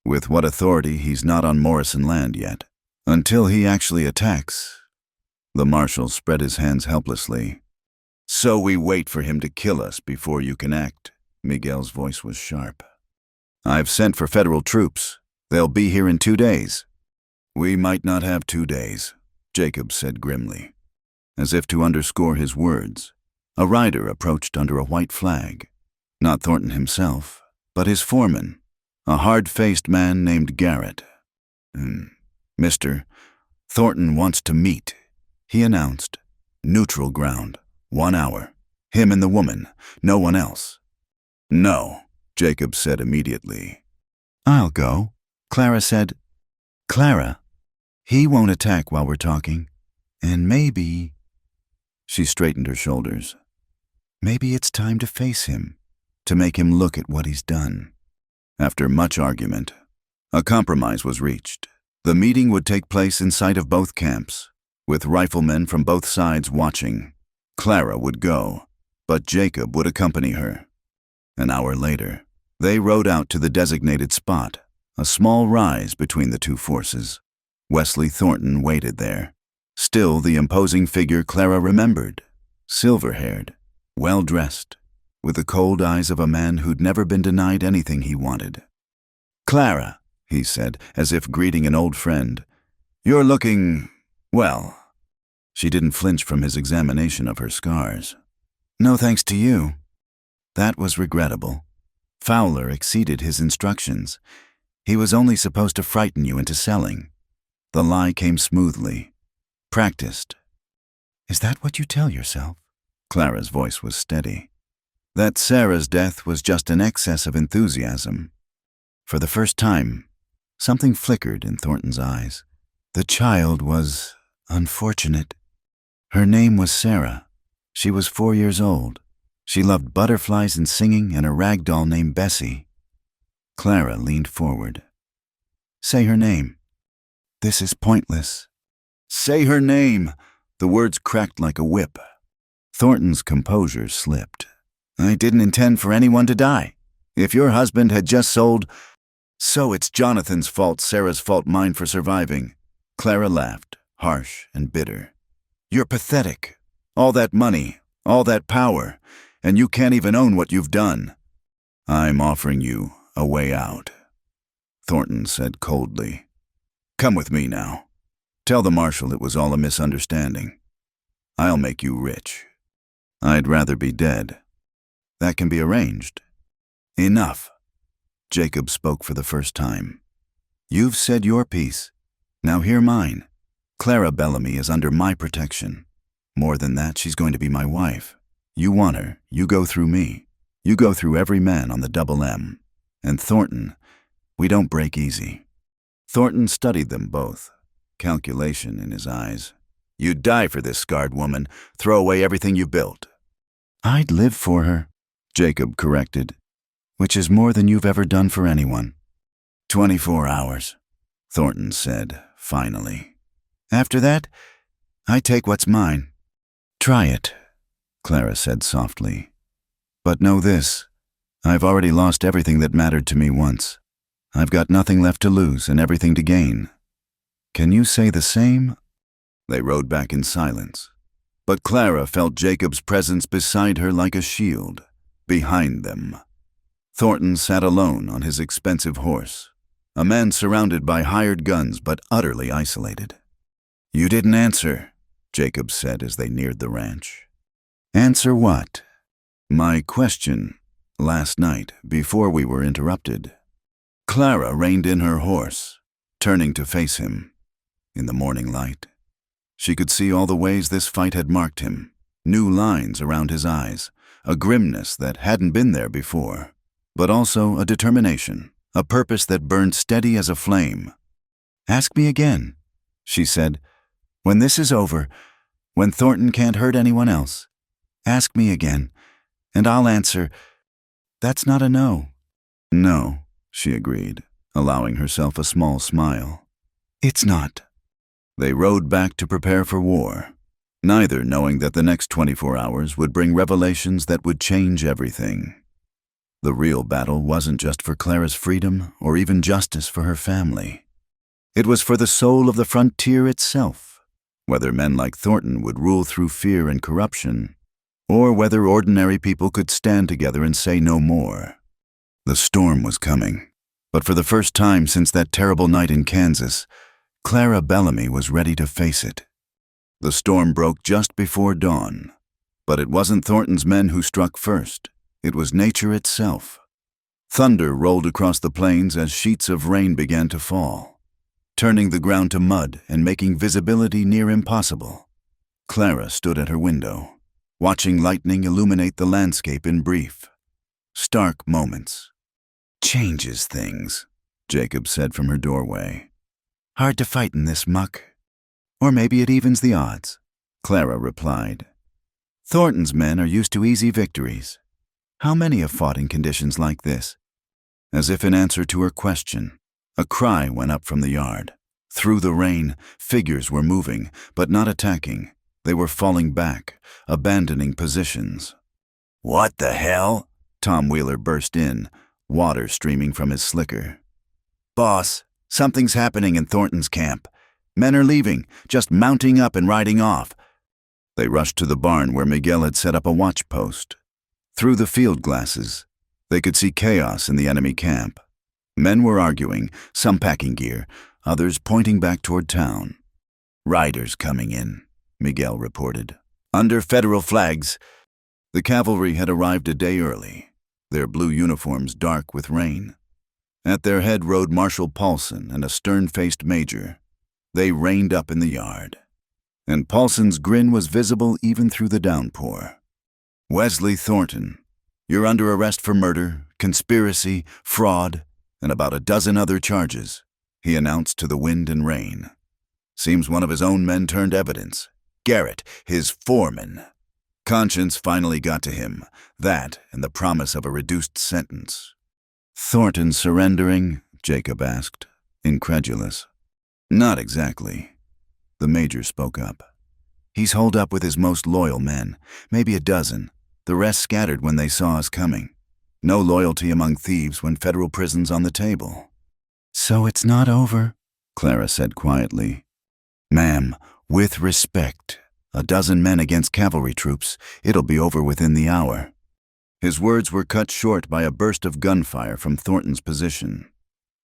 S1: "With what authority? He's not on Morrison land yet. Until he actually attacks." The marshal spread his hands helplessly. "So we wait for him to kill us before you can act." Miguel's voice was sharp. "I've sent for federal troops. They'll be here in 2 days." "We might not have 2 days," Jacob said grimly. As if to underscore his words, a rider approached under a white flag. Not Thornton himself, but his foreman, a hard-faced man named Garrett. "Mister, Thornton wants to meet," he announced. "Neutral ground, 1 hour. Him and the woman, no one else." "No," Jacob said immediately. "I'll go," Clara said. "Clara, he won't attack while we're talking. And maybe—" She straightened her shoulders. "Maybe it's time to face him, to make him look at what he's done." After much argument, a compromise was reached. The meeting would take place in sight of both camps, with riflemen from both sides watching. Clara would go, but Jacob would accompany her. An hour later, they rode out to the designated spot, a small rise between the two forces. Wesley Thornton waited there, still the imposing figure Clara remembered, silver-haired, well-dressed, with the cold eyes of a man who'd never been denied anything he wanted. "Clara," he said, as if greeting an old friend, "you're looking, well." She didn't flinch from his examination of her scars. No thanks to you. That was regrettable. Fowler exceeded his instructions. He was only supposed to frighten you into selling. The lie came smoothly. Practiced. Is that what you tell yourself? Clara's voice was steady. That Sarah's death was just an excess of enthusiasm. For the first time, something flickered in Thornton's eyes. The child was unfortunate. Her name was Sarah. She was 4 years old. She loved butterflies and singing and a rag doll named Bessie. Clara leaned forward. Say her name. This is pointless. Say her name. The words cracked like a whip. Thornton's composure slipped. I didn't intend for anyone to die. If your husband had just sold... So it's Jonathan's fault, Sarah's fault, mine for surviving. Clara laughed, harsh and bitter. You're pathetic. All that money, all that power, and you can't even own what you've done. I'm offering you a way out, Thornton said coldly. Come with me now. Tell the marshal it was all a misunderstanding. I'll make you rich. I'd rather be dead. That can be arranged. Enough. Jacob spoke for the first time. You've said your piece. Now hear mine. Clara Bellamy is under my protection. More than that, she's going to be my wife. You want her, you go through me. You go through every man on the Double M. And Thornton, we don't break easy. Thornton studied them both, calculation in his eyes. You'd die for this scarred woman, throw away everything you built. I'd live for her, Jacob corrected, which is more than you've ever done for anyone. 24 hours, Thornton said, finally. After that, I take what's mine. Try it, Clara said softly. But know this, I've already lost everything that mattered to me once. I've got nothing left to lose and everything to gain. Can you say the same? They rode back in silence. But Clara felt Jacob's presence beside her like a shield, behind them. Thornton sat alone on his expensive horse, a man surrounded by hired guns but utterly isolated. You didn't answer, Jacob said as they neared the ranch. Answer what? My question, last night, before we were interrupted. Clara reined in her horse, turning to face him. In the morning light, she could see all the ways this fight had marked him, new lines around his eyes, a grimness that hadn't been there before, but also a determination, a purpose that burned steady as a flame. Ask me again, she said. When this is over, when Thornton can't hurt anyone else, ask me again, and I'll answer, that's not a no. No, she agreed, allowing herself a small smile. It's not. They rode back to prepare for war, neither knowing that the next 24 hours would bring revelations that would change everything. The real battle wasn't just for Clara's freedom or even justice for her family. It was for the soul of the frontier itself. Whether men like Thornton would rule through fear and corruption, or whether ordinary people could stand together and say no more. The storm was coming, but for the first time since that terrible night in Kansas, Clara Bellamy was ready to face it. The storm broke just before dawn, but it wasn't Thornton's men who struck first. It was nature itself. Thunder rolled across the plains as sheets of rain began to fall, turning the ground to mud and making visibility near impossible. Clara stood at her window, watching lightning illuminate the landscape in brief, stark moments. Changes things, Jacob said from her doorway. Hard to fight in this muck. Or maybe it evens the odds, Clara replied. Thornton's men are used to easy victories. How many have fought in conditions like this? As if in answer to her question, a cry went up from the yard. Through the rain, figures were moving, but not attacking. They were falling back, abandoning positions. What the hell? Tom Wheeler burst in, water streaming from his slicker. Boss, something's happening in Thornton's camp. Men are leaving, just mounting up and riding off. They rushed to the barn where Miguel had set up a watch post. Through the field glasses, they could see chaos in the enemy camp. Men were arguing, some packing gear, others pointing back toward town. Riders coming in, Miguel reported. Under federal flags. The cavalry had arrived a day early, their blue uniforms dark with rain. At their head rode Marshal Paulson and a stern-faced major. They reined up in the yard, and Paulson's grin was visible even through the downpour. "Wesley Thornton, you're under arrest for murder, conspiracy, fraud, and about a dozen other charges," he announced to the wind and rain. "Seems one of his own men turned evidence. Garrett, his foreman. Conscience finally got to him, that and the promise of a reduced sentence." "Thornton surrendering?" Jacob asked, incredulous. "Not exactly." The major spoke up. "He's holed up with his most loyal men, maybe a dozen. The rest scattered when they saw us coming. No loyalty among thieves when federal prison's on the table." "So it's not over," Clara said quietly. "Ma'am, with respect, a dozen men against cavalry troops, it'll be over within the hour." His words were cut short by a burst of gunfire from Thornton's position.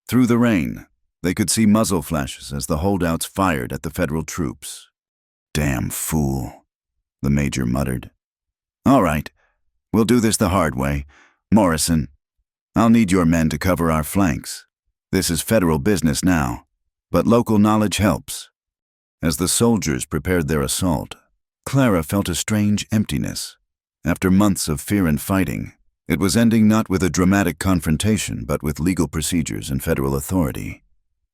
S1: Through the rain, they could see muzzle flashes as the holdouts fired at the federal troops. "Damn fool," the major muttered. "All right, we'll do this the hard way. Morrison, I'll need your men to cover our flanks. This is federal business now, but local knowledge helps." As the soldiers prepared their assault, Clara felt a strange emptiness. After months of fear and fighting, it was ending not with a dramatic confrontation, but with legal procedures and federal authority.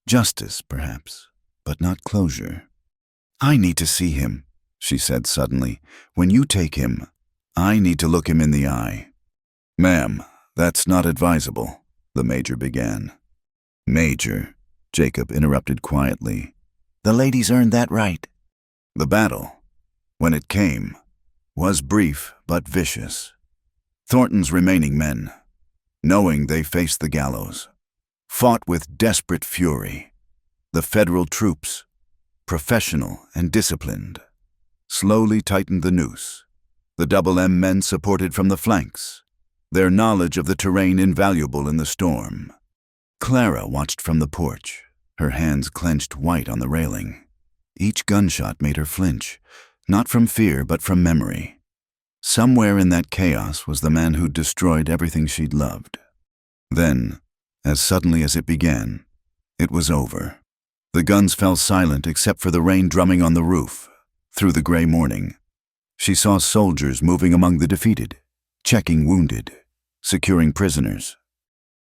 S1: Justice, perhaps, but not closure. "I need to see him," she said suddenly. "When you take him, I need to look him in the eye." "Ma'am, that's not advisable," the major began. "Major," Jacob interrupted quietly. "The lady's earned that right." The battle, when it came, was brief but vicious. Thornton's remaining men, knowing they faced the gallows, fought with desperate fury. The federal troops, professional and disciplined, slowly tightened the noose. The Double M men supported from the flanks, their knowledge of the terrain invaluable in the storm. Clara watched from the porch, her hands clenched white on the railing. Each gunshot made her flinch, not from fear but from memory. Somewhere in that chaos was the man who'd destroyed everything she'd loved. Then, as suddenly as it began, it was over. The guns fell silent except for the rain drumming on the roof. Through the gray morning, she saw soldiers moving among the defeated, checking wounded, securing prisoners.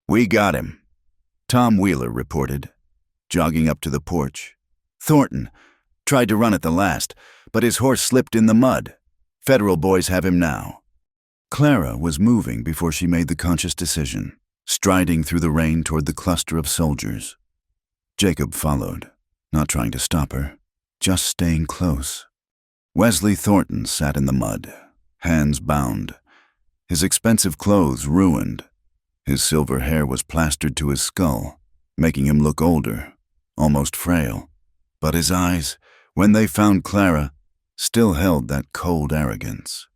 S1: "We got him," Tom Wheeler reported, jogging up to the porch. "Thornton tried to run at the last, but his horse slipped in the mud. Federal boys have him now." Clara was moving before she made the conscious decision, striding through the rain toward the cluster of soldiers. Jacob followed, not trying to stop her, just staying close. Wesley Thornton sat in the mud, hands bound, his expensive clothes ruined. His silver hair was plastered to his skull, making him look older, almost frail. But his eyes, when they found Clara, still held that cold arrogance.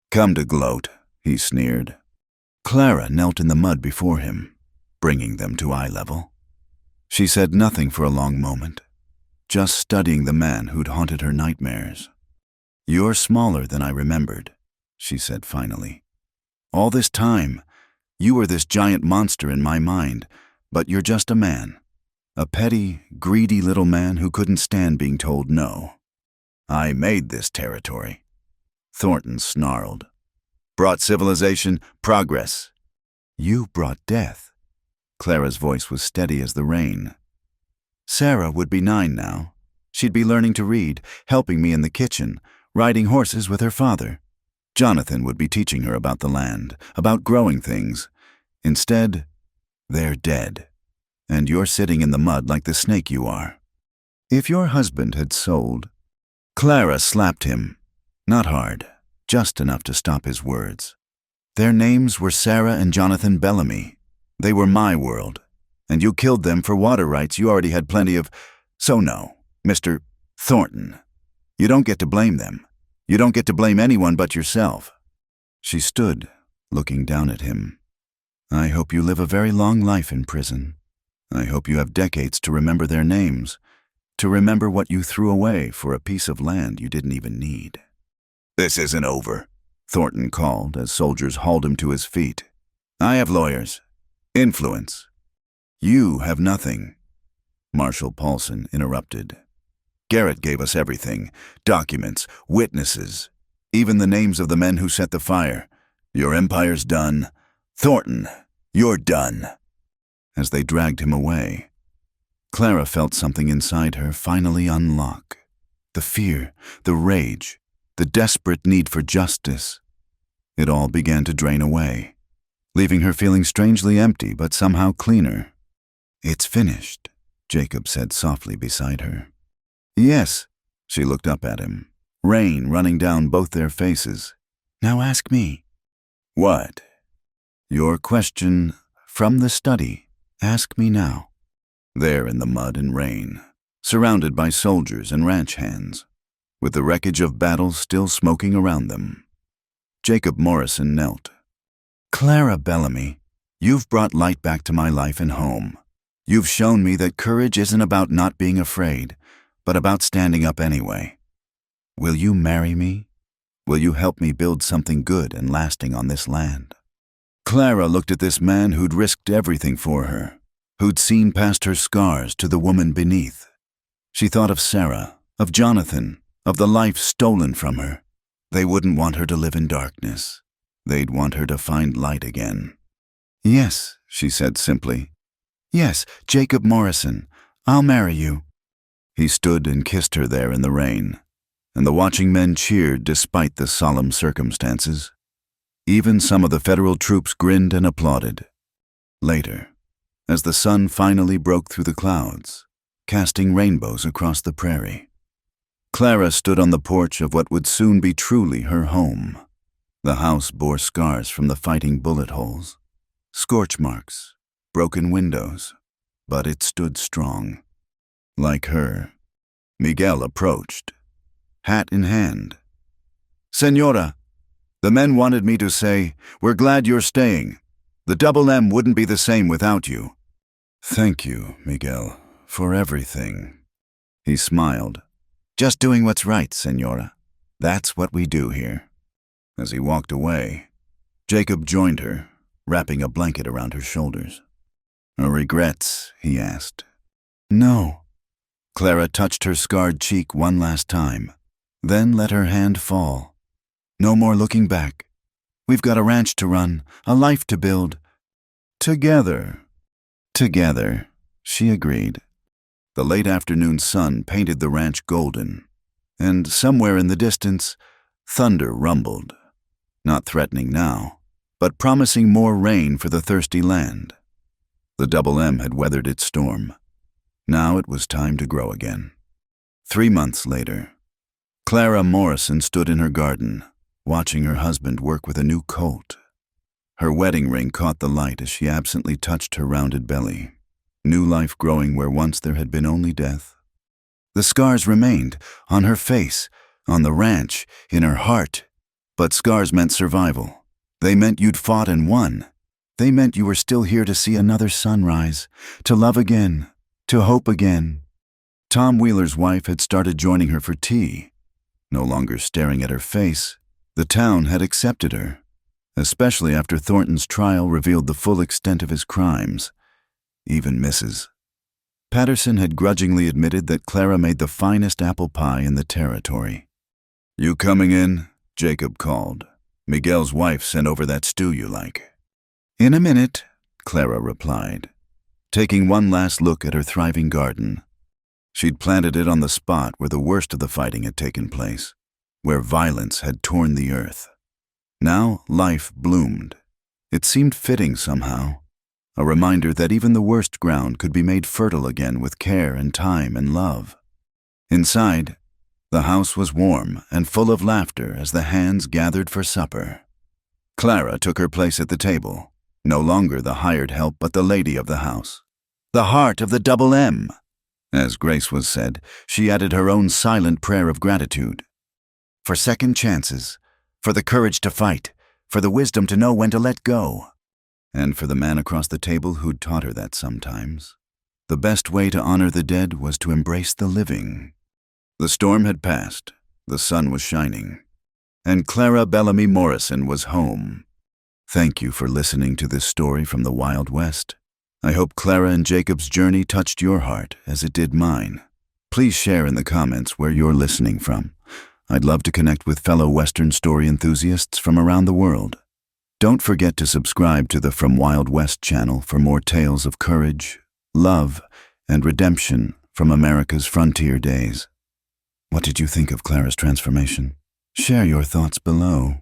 S1: "Come to gloat," he sneered. Clara knelt in the mud before him, bringing them to eye level. She said nothing for a long moment, just studying the man who'd haunted her nightmares. "You're smaller than I remembered," she said finally. "All this time, you were this giant monster in my mind, but you're just a man. A petty, greedy little man who couldn't stand being told no." "I made this territory," Thornton snarled. "Brought civilization, progress." "You brought death." Clara's voice was steady as the rain. "Sarah would be 9 now. She'd be learning to read, helping me in the kitchen, riding horses with her father. Jonathan would be teaching her about the land, about growing things. Instead, they're dead. And you're sitting in the mud like the snake you are. If your husband had sold..." Clara slapped him, not hard, just enough to stop his words. "Their names were Sarah and Jonathan Bellamy. They were my world, and you killed them for water rights you already had plenty of. So no, Mr. Thornton, you don't get to blame them. You don't get to blame anyone but yourself." She stood, looking down at him. "I hope you live a very long life in prison. I hope you have decades to remember their names, to remember what you threw away for a piece of land you didn't even need." "This isn't over," Thornton called as soldiers hauled him to his feet. "I have lawyers. Influence. You have nothing," Marshal Paulson interrupted. "Garrett gave us everything. Documents, witnesses, even the names of the men who set the fire. Your empire's done. Thornton, you're done." As they dragged him away, Clara felt something inside her finally unlock. The fear, the rage, the desperate need for justice. It all began to drain away, leaving her feeling strangely empty but somehow cleaner. "It's finished," Jacob said softly beside her. "Yes." She looked up at him, rain running down both their faces. "Now ask me." "What?" "Your question from the study. Ask me now." There in the mud and rain, surrounded by soldiers and ranch hands, with the wreckage of battles still smoking around them, Jacob Morrison knelt. "Clara Bellamy, you've brought light back to my life and home. You've shown me that courage isn't about not being afraid, but about standing up anyway. Will you marry me? Will you help me build something good and lasting on this land?" Clara looked at this man who'd risked everything for her, who'd seen past her scars to the woman beneath. She thought of Sarah, of Jonathan, of the life stolen from her. They wouldn't want her to live in darkness. They'd want her to find light again. "Yes," she said simply. "Yes, Jacob Morrison, I'll marry you." He stood and kissed her there in the rain, and the watching men cheered despite the solemn circumstances. Even some of the federal troops grinned and applauded. Later, as the sun finally broke through the clouds, casting rainbows across the prairie, Clara stood on the porch of what would soon be truly her home. The house bore scars from the fighting bullet holes, scorch marks, broken windows, but it stood strong. Like her, Miguel approached, hat in hand. "Señora, the men wanted me to say, we're glad you're staying. The Double M wouldn't be the same without you." "Thank you, Miguel, for everything." He smiled. "Just doing what's right, Señora. That's what we do here." As he walked away, Jacob joined her, wrapping a blanket around her shoulders. "No regrets?" he asked. "No." Clara touched her scarred cheek one last time, then let her hand fall. "No more looking back. We've got a ranch to run, a life to build. Together." "Together," she agreed. The late afternoon sun painted the ranch golden, and somewhere in the distance, thunder rumbled. Not threatening now, but promising more rain for the thirsty land. The Double M had weathered its storm. Now it was time to grow again. 3 months later, Clara Morrison stood in her garden, watching her husband work with a new colt. Her wedding ring caught the light as she absently touched her rounded belly, new life growing where once there had been only death. The scars remained, on her face, on the ranch, in her heart. But scars meant survival. They meant you'd fought and won. They meant you were still here to see another sunrise, to love again, to hope again. Tom Wheeler's wife had started joining her for tea. No longer staring at her face, the town had accepted her, especially after Thornton's trial revealed the full extent of his crimes. Even Mrs. Patterson had grudgingly admitted that Clara made the finest apple pie in the territory. "You coming in?" Jacob called. "Miguel's wife sent over that stew you like." "In a minute," Clara replied, taking one last look at her thriving garden. She'd planted it on the spot where the worst of the fighting had taken place, where violence had torn the earth. Now life bloomed. It seemed fitting somehow, a reminder that even the worst ground could be made fertile again with care and time and love. Inside, the house was warm and full of laughter as the hands gathered for supper. Clara took her place at the table, no longer the hired help but the lady of the house. The heart of the Double M. As grace was said, she added her own silent prayer of gratitude. For second chances, for the courage to fight, for the wisdom to know when to let go. And for the man across the table who'd taught her that sometimes. The best way to honor the dead was to embrace the living. The storm had passed. The sun was shining. and Clara Bellamy Morrison was home. Thank you for listening to this story from the Wild West. I hope Clara and Jacob's journey touched your heart as it did mine. Please share in the comments where you're listening from. I'd love to connect with fellow Western story enthusiasts from around the world. Don't forget to subscribe to the From Wild West channel for more tales of courage, love, and redemption from America's frontier days. What did you think of Clara's transformation? Share your thoughts below.